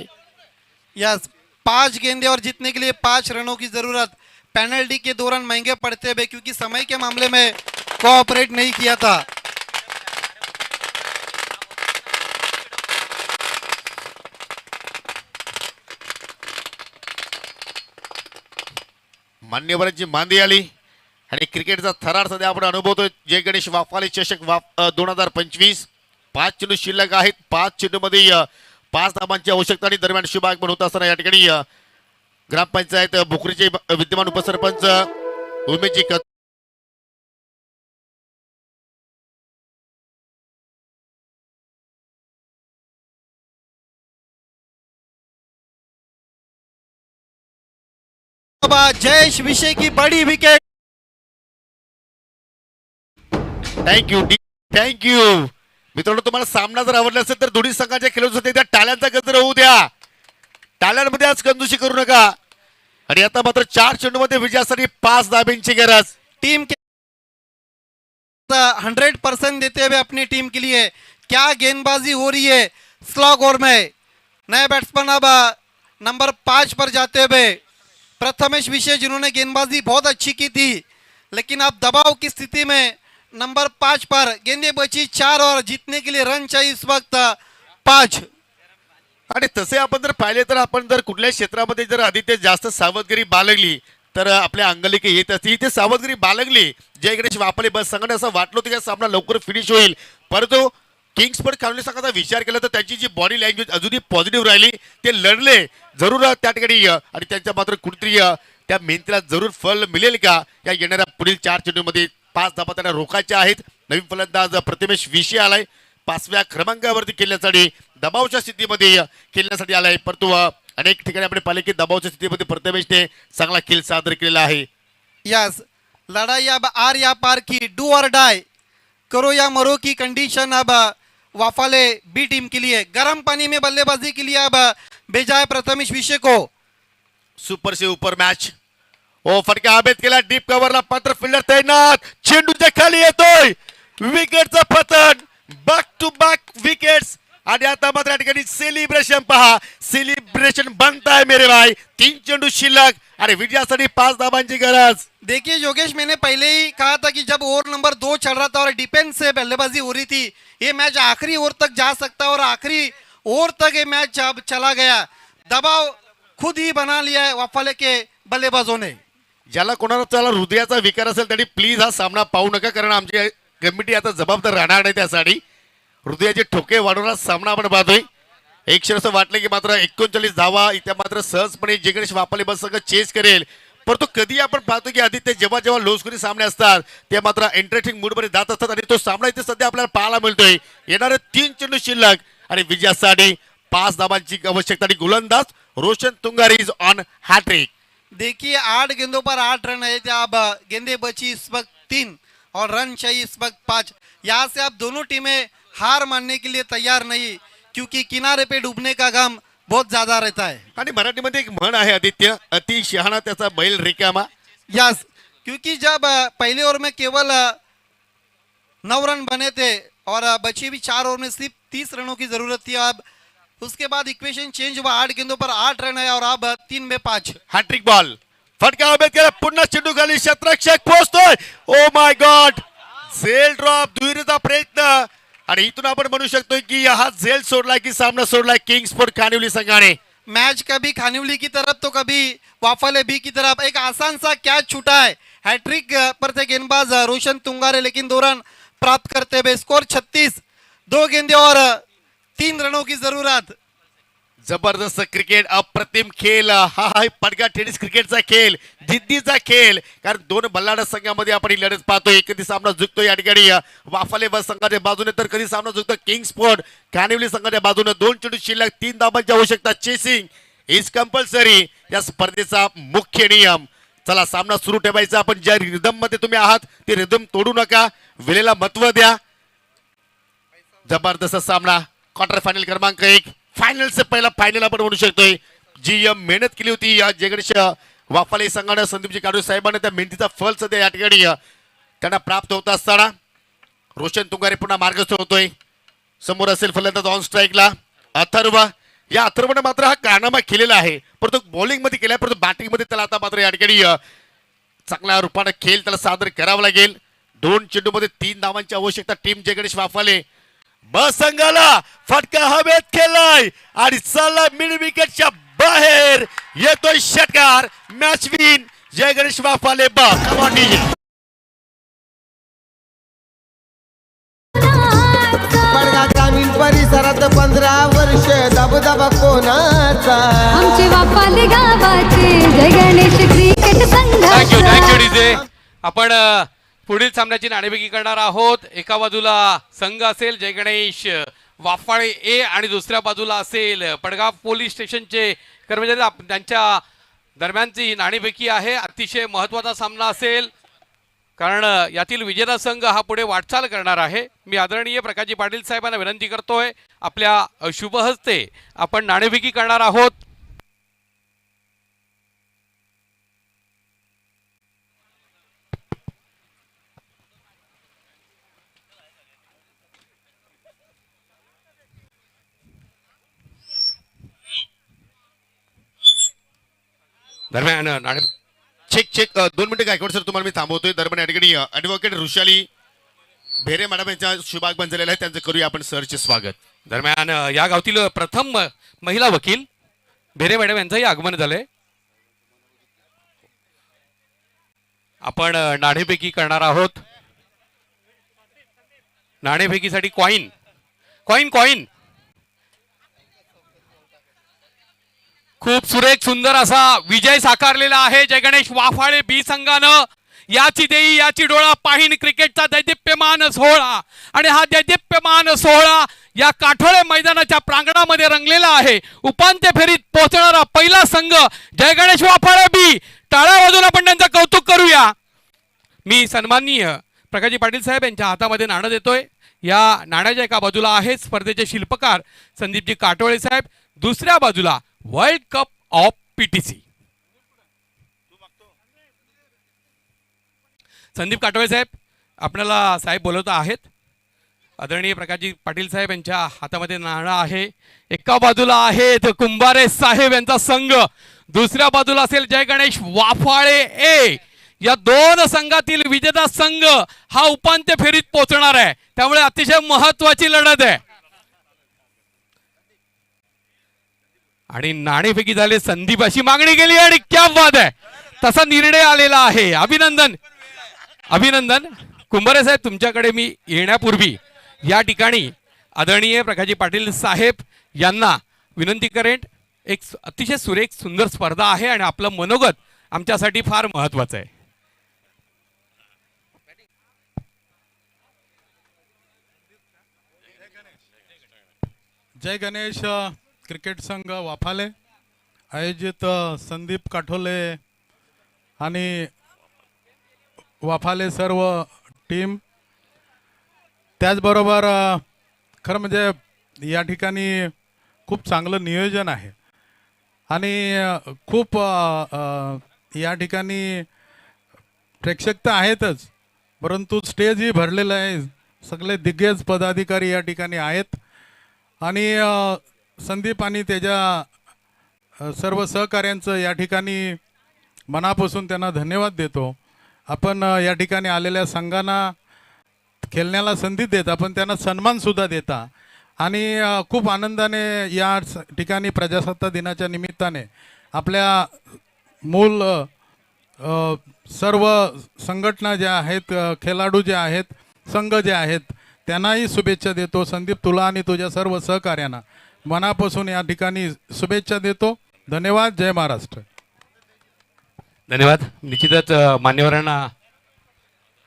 यस 5 गेंदे और जीतने के लिए 5 रनों की जरूरत. पेनल्टी के दौरान महंगे पड़ते हैं क्योंकि समय के मामले में कोऑपरेट नहीं किया था. मान्यवरांची मांदी आली आणि क्रिकेटचा थरार सध्या आपण अनुभवतोय. जय गणेश वाफाले चषक 2025. 5 चेंडू शिल्लक आहेत. 5 चेंडू मध्ये 5 धावांची आवश्यकता आणि दरम्यान शुभागमन होत असताना या ठिकाणी ग्रामपंचायत भोकरीचे विद्यमान उपसरपंच उमेशजी जयेश विषय की बड़ी विकेट. थँक्यू मित्रांनो. तुम्हाला सामना जर आवडला असेल तर दोन्ही संघाच्या खेळाडूंसाठी त्या टाळ्यांचा गजर होऊ द्या. टाळ्यांमध्ये आज कंजूशी करू नका. आणि आता मात्र 4 चेंडू मध्ये विजयासाठी 5 धाब्यांची गरज. टीम के 100% देते हुए अपनी टीम के लिए क्या गेंदबाजी हो रही है स्लॉग ओवर में. नए बैट्समैन अब नंबर 5 पर जाते हुए प्रथमेश विषय जिन्होंने गेंदबाजी बहुत अच्छी की थी, लेकिन अब दबाव की स्थिति में नंबर 5 पर गेंदे बची 4 और जीतने के लिए रन चाहिए इस वक्त 5. आणि तसे आपण जर पाहिले तर आपण जर कुठल्याही क्षेत्रामध्ये जर आदित्य जास्त सावधगिरी बाळगली तर आपल्या अंगलिके येत असते. इथे सावधगिरी बाळगली. जय गणेश वापले बस संघाने असं वाटलं होतं की सामना लवकर फिनिश होईल, परंतु किंग्स स्पोर्ट खानिवली संघाचा विचार केला तर त्यांची जी बॉडी लँग्वेज अजूनही पॉझिटिव्ह राहिली. ते लढले जरूर त्या ठिकाणी आणि त्यांच्या मात्र कुठेतरी त्या मेहनतीला जरूर फल मिळेल का या येणाऱ्या पुढील 4 चेंडूमध्ये 5 धावा त्यांना रोखायच्या आहेत. नवीन फलंदाज प्रथमेश विषय आलाय 5व्या क्रमांकावरती खेळण्यासाठी, दबावच्या स्थितीमध्ये खेळण्यासाठी आलाय. परंतु अनेक ठिकाणी आपण पाहिले की दबावच्या स्थितीमध्ये प्रथमेशने चांगला खेळ सादर केलेला आहे. यस लड़ाई अब आर या पार की डू और डाई करो या मरो की कंडीशन अब वाफाले बी टीम के लिए. गर्म पानी में बल्लेबाजी के लिए अब भेजा है प्रथमेश विषय को. सुपर से ऊपर मॅच. ओ फटका हवेत केला. डीप कव्हरला पात्र फिल्डर तैनात. चेंडूच्या खाली येतोय. विकेटचं पतन. Back to back wickets. आणि आता मात्र या ठिकाणी सेलिब्रेशन पहा. सेलिब्रेशन बनताय मेरे भाई. 3 चेंडू शिल्लक आणि विजयासाठी 5 धावांची गरज. देखिए योगेश, मैंने पहले ही कहा था कि जब ओवर नंबर 2 चल रहा था और डिफेंस से बल्लेबाजी हो रही थी, ये मैच आखिरी ओवर तक जा सकता है और आखिरी ओवर तक ये मैच अब चला गया. दबाव खुद ही बना लिया है वाफाले के बल्लेबाजों ने. ज्याला कोणाला त्याला हृदयाचा विकार असेल त्यांनी प्लीज हा सामना पाहू नका, कारण आमची कमिटी आता जबाबदार राहणार नाही त्यासाठी. हृदयाचे ठोके वाढवणारा सामना आपण पाहतोय. एक क्षण असं वाटलं की मात्र 39 धावा इथे मात्र सहजपणे जय गणेश वाफाले बस सगळं चेस करेल. परंतु कधी आपण पाहतो की आदित्य जेव्हा जेव्हा लो स्कोरिंग सामने असतात ते मात्र एंटरटेनिंग मूडमध्ये जात असतात आणि तो सामना इथे सध्या आपल्याला पाहायला मिळतोय. येणारे 3 चेंडू शिल्लक आणि विजयासाठी 5 धावांची आवश्यकता आणि गोलंदाज रोशन तुंगारी इज ऑन हॅट्रिक. देखिए 8 गेंदों पर 8 रन है. अब गेंदे बची इस वक्त 3 और रन चाहिए इस वक्त 5. यहाँ से अब दोनों टीमें हार मानने के लिए तैयार नहीं, क्योंकि किनारे पे डूबने का गम बहुत ज्यादा रहता है. आणि मराठीमध्ये एक म्हण आहे आदित्य, अति शहाणा त्याचा बैल रिकामा. यस, क्योंकि जब पहले ओवर में केवल 9 रन बने थे और बची भी 4 ओवर में सिर्फ 30 रनों की जरूरत थी. अब उसके बाद इक्वेशन चेंज हुआ. 8 गेंदों पर 8 रन है और अब 3 में 5. Hattrick ball. फटका हवेत केला. पुन्हा चेंडू खाली शतरक्षक पोहोचतोय. Oh my God. झेल ड्रॉप दुहेरीचा प्रयत्न आणि इथून आपण म्हणू शकतो की हा झेल सोडला की सामना सोडला किंग स्पोर्ट खानिवली संघाने. मैच कभी खानिवली की तरफ तो कभी वाफाले बी की तरफ. एक आसान सा कैच छूटा है. हैट्रिक पर थे गेंदबाज रोशन तुंगारे, लेकिन 2 रन प्राप्त करते हुए स्कोर 36. 2 गेंदे और 3 रनों की जरूरत. जबरदस्त क्रिकेट, अप्रतिम खेळ, हा पडगा टेनिस क्रिकेटचा खेळ, जिद्दीचा खेळ. कारण दोन बल्लाड संघामध्ये आपण ही लढत पाहतोय. कधी सामना जिंकतो या ठिकाणी वाफाले बस संघाच्या बाजूने, तर कधी सामना जिंकतो किंग्स स्पोर्ट कानिवली संघाच्या बाजूने. 2 चेंडू शिल्लक, 3 धावांची आवश्यकता. चेसिंग इज कंपल्सरी, या स्पर्धेचा मुख्य नियम. चला सामना सुरू ठेवायचा. आपण ज्या रिदम मध्ये तुम्ही आहात ते रिदम तोडू नका, वेळेला महत्व द्या. जबरदस्त सामना, क्वार्टर फायनल क्रमांक 1, फायनलचे पहिला फायनल आपण म्हणू शकतोय. जी मेहनत केली होती या जयगणेश वाफाले संघाने, संदीपजी काडू साहेबांनी, त्या मेहनतीचा फल सध्या या ठिकाणी त्यांना प्राप्त होत असताना रोशन तुंगारे पुन्हा मार्गस्थ होतोय. समोर असेल फलंदाज ऑन स्ट्राईकला अथर्व. या अथर्वने मात्र हा कारनामा केलेला आहे, परंतु बॉलिंग मध्ये केला, परंतु बॅटिंग मध्ये त्याला आता मात्र या ठिकाणी चांगल्या रूपाने खेळ त्याला सादर करावा लागेल. 2 चेंडू मध्ये 3 धावांची आवश्यकता टीम जयगणेश वाफाले. बस संघाला फटका हवेत खेळलाय आणि चालला मिड विकेटच्या बाहेर. येतोय षटकार, मॅच विन जय गणेश वाफाले. पडगा ग्रामीण परिसरात 15 वर्ष दबदबा कोणाचा. आमचे वाफाले गावाचे जय गणेश क्रिकेट संघ. Thank you DJ. आपण पुढील सामन्याची नाणेफेकी करणार आहोत. एका बाजूला संघ असेल जय गणेश वाफाळे ए आणि दुसऱ्या बाजूला असेल पडगाव पोलीस स्टेशनचे कर्मचारी. त्यांच्या दरम्यानची नाणेफेकी आहे. अतिशय महत्त्वाचा सामना असेल, कारण यातील विजेता संघ हा पुढे वाटचाल करणार आहे. मी आदरणीय प्रकाशजी पाटील साहेबांना विनंती करतोय, आपल्या शुभ हस्ते आपण नाणेफेकी करणार आहोत. दरम्यान नाणे चेक 2 मिनिटं गायकवाड सर, तुम्हाला मी थांबवतोय. दरम्यान या ठिकाणी ऍडव्होकेट ऋषाली भेरे मॅडम यांच्या शुभागमन झालेला आहे, त्यांचं करूया आपण सरचे स्वागत. दरम्यान या गावातील प्रथम महिला वकील भेरे मॅडम यांचंही आगमन झालंय. आपण नाणेफेकी करणार आहोत. नाणेफेकीसाठी कॉइन कॉइन कॉइन खूप सुरेख सुंदर असा विजय साकारलेला आहे जय गणेश वाफाळे बी संघानं. याची देई याची डोळा पाहीन क्रिकेटचा दैदिप्यमान सोहळा, आणि हा दैदिप्यमान सोहळा या काठोळे मैदानाच्या प्रांगणामध्ये रंगलेला आहे. उपांत्य फेरीत पोहोचणारा पहिला संघ जय गणेश वाफाळे बी. टाळ्या वाजून आपण त्यांचं कौतुक करूया. मी सन्माननीय प्रकाशजी पाटील साहेब यांच्या हातामध्ये नाणं देतोय. या नाण्याच्या एका बाजूला आहेत स्पर्धेचे शिल्पकार संदीपजी काटोळे साहेब, दुसऱ्या बाजूला world cup of PTC Sandeep Katole साहेब. आपल्याला साहेब बोलवत आहेत. आदरणीय प्रकाशजी पाटील साहेब यांच्या हातामध्ये नाणं आहे. एका बाजूला आहेत कुंभारे साहेब यांचा संघ, दुसऱ्या बाजूला असेल जय गणेश वाफाळे ए. या 2 संघातील विजेता संघ हा उपांत्य फेरीत पोहोचणार आहे, त्यामुळे अतिशय महत्वाची लढत आहे. आणि नाणेफेकी झाले, संदीप अशी मागणी केली आणि क्या बात आहे, तसा निर्णय आलेला आहे. अभिनंदन अभिनंदन. कुंभारे साहेब, तुमच्याकडे मी येण्यापूर्वी या ठिकाणी आदरणीय प्रकाशजी पाटील साहेब यांना विनंती करेन. एक अतिशय सुरेख सुंदर स्पर्धा आहे आणि आपलं मनोगत आमच्यासाठी फार महत्वाचं आहे. जय गणेश क्रिकेट संघ वाफाले आयोजित संदीप काठोले आणि वाफाले सर्व टीम, त्याचबरोबर खरं म्हणजे या ठिकाणी खूप चांगलं नियोजन आहे आणि खूप या ठिकाणी प्रेक्षक तर आहेतच, परंतु स्टेजही भरलेलं आहे. सगळे दिग्गज पदाधिकारी या ठिकाणी आहेत आणि संदीप आणि त्याच्या सर्व सहकाऱ्यांचं या ठिकाणी मनापासून त्यांना धन्यवाद देतो. आपण या ठिकाणी आलेल्या संघांना खेळण्याला संधी देता, पण त्यांना सन्मानसुद्धा देता आणि खूप आनंदाने या ठिकाणी प्रजासत्ताक दिनाच्या निमित्ताने आपल्या मूल सर्व संघटना ज्या आहेत, खेळाडू जे आहेत, संघ जे आहेत, त्यांनाही शुभेच्छा देतो. संदीप, तुला आणि तुझ्या सर्व सहकार्यांना मनापासून या ठिकाणी शुभेच्छा देतो. धन्यवाद. जय महाराष्ट्र. धन्यवाद. निश्चितच मान्यवरांना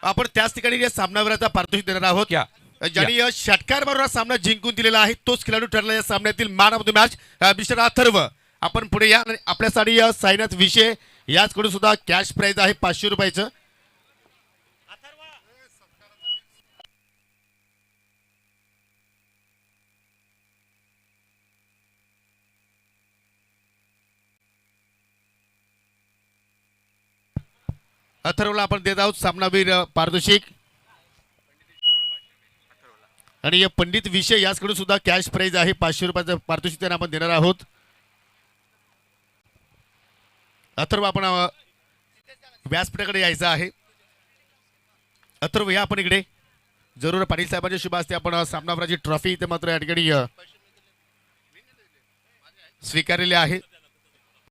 आपण त्याच ठिकाणी या सामनावीराचा पारितोषिक देणार आहोत. क्या ज्यांनी षटकार मारून हा सामना जिंकून दिलेला आहे तोच खेळाडू ठरला या सामन्यातील man of the match mister Atharva. आपण पुढे या आणि आपल्यासाठी साईनाथ विषय याचकडून सुद्धा कॅश प्राइज आहे 500 रुपयाचं. अथर्वला आपण देत आहोत सामनावीर पारितोषिक. आणि या पंडित विषय याचकडून सुद्धा कॅश प्राइज आहे 500 रुपयाचं पारितोषिक त्यांना आपण देणार आहोत. अथर्व आपण व्यासपीठाकडे यायचं आहे. अथर्व या आपण इकडे. जरूर पाटील साहेबांच्या शुभ हस्ते आपण सामनावीराची ट्रॉफी इथे मात्र या ठिकाणी स्वीकारलेली आहे.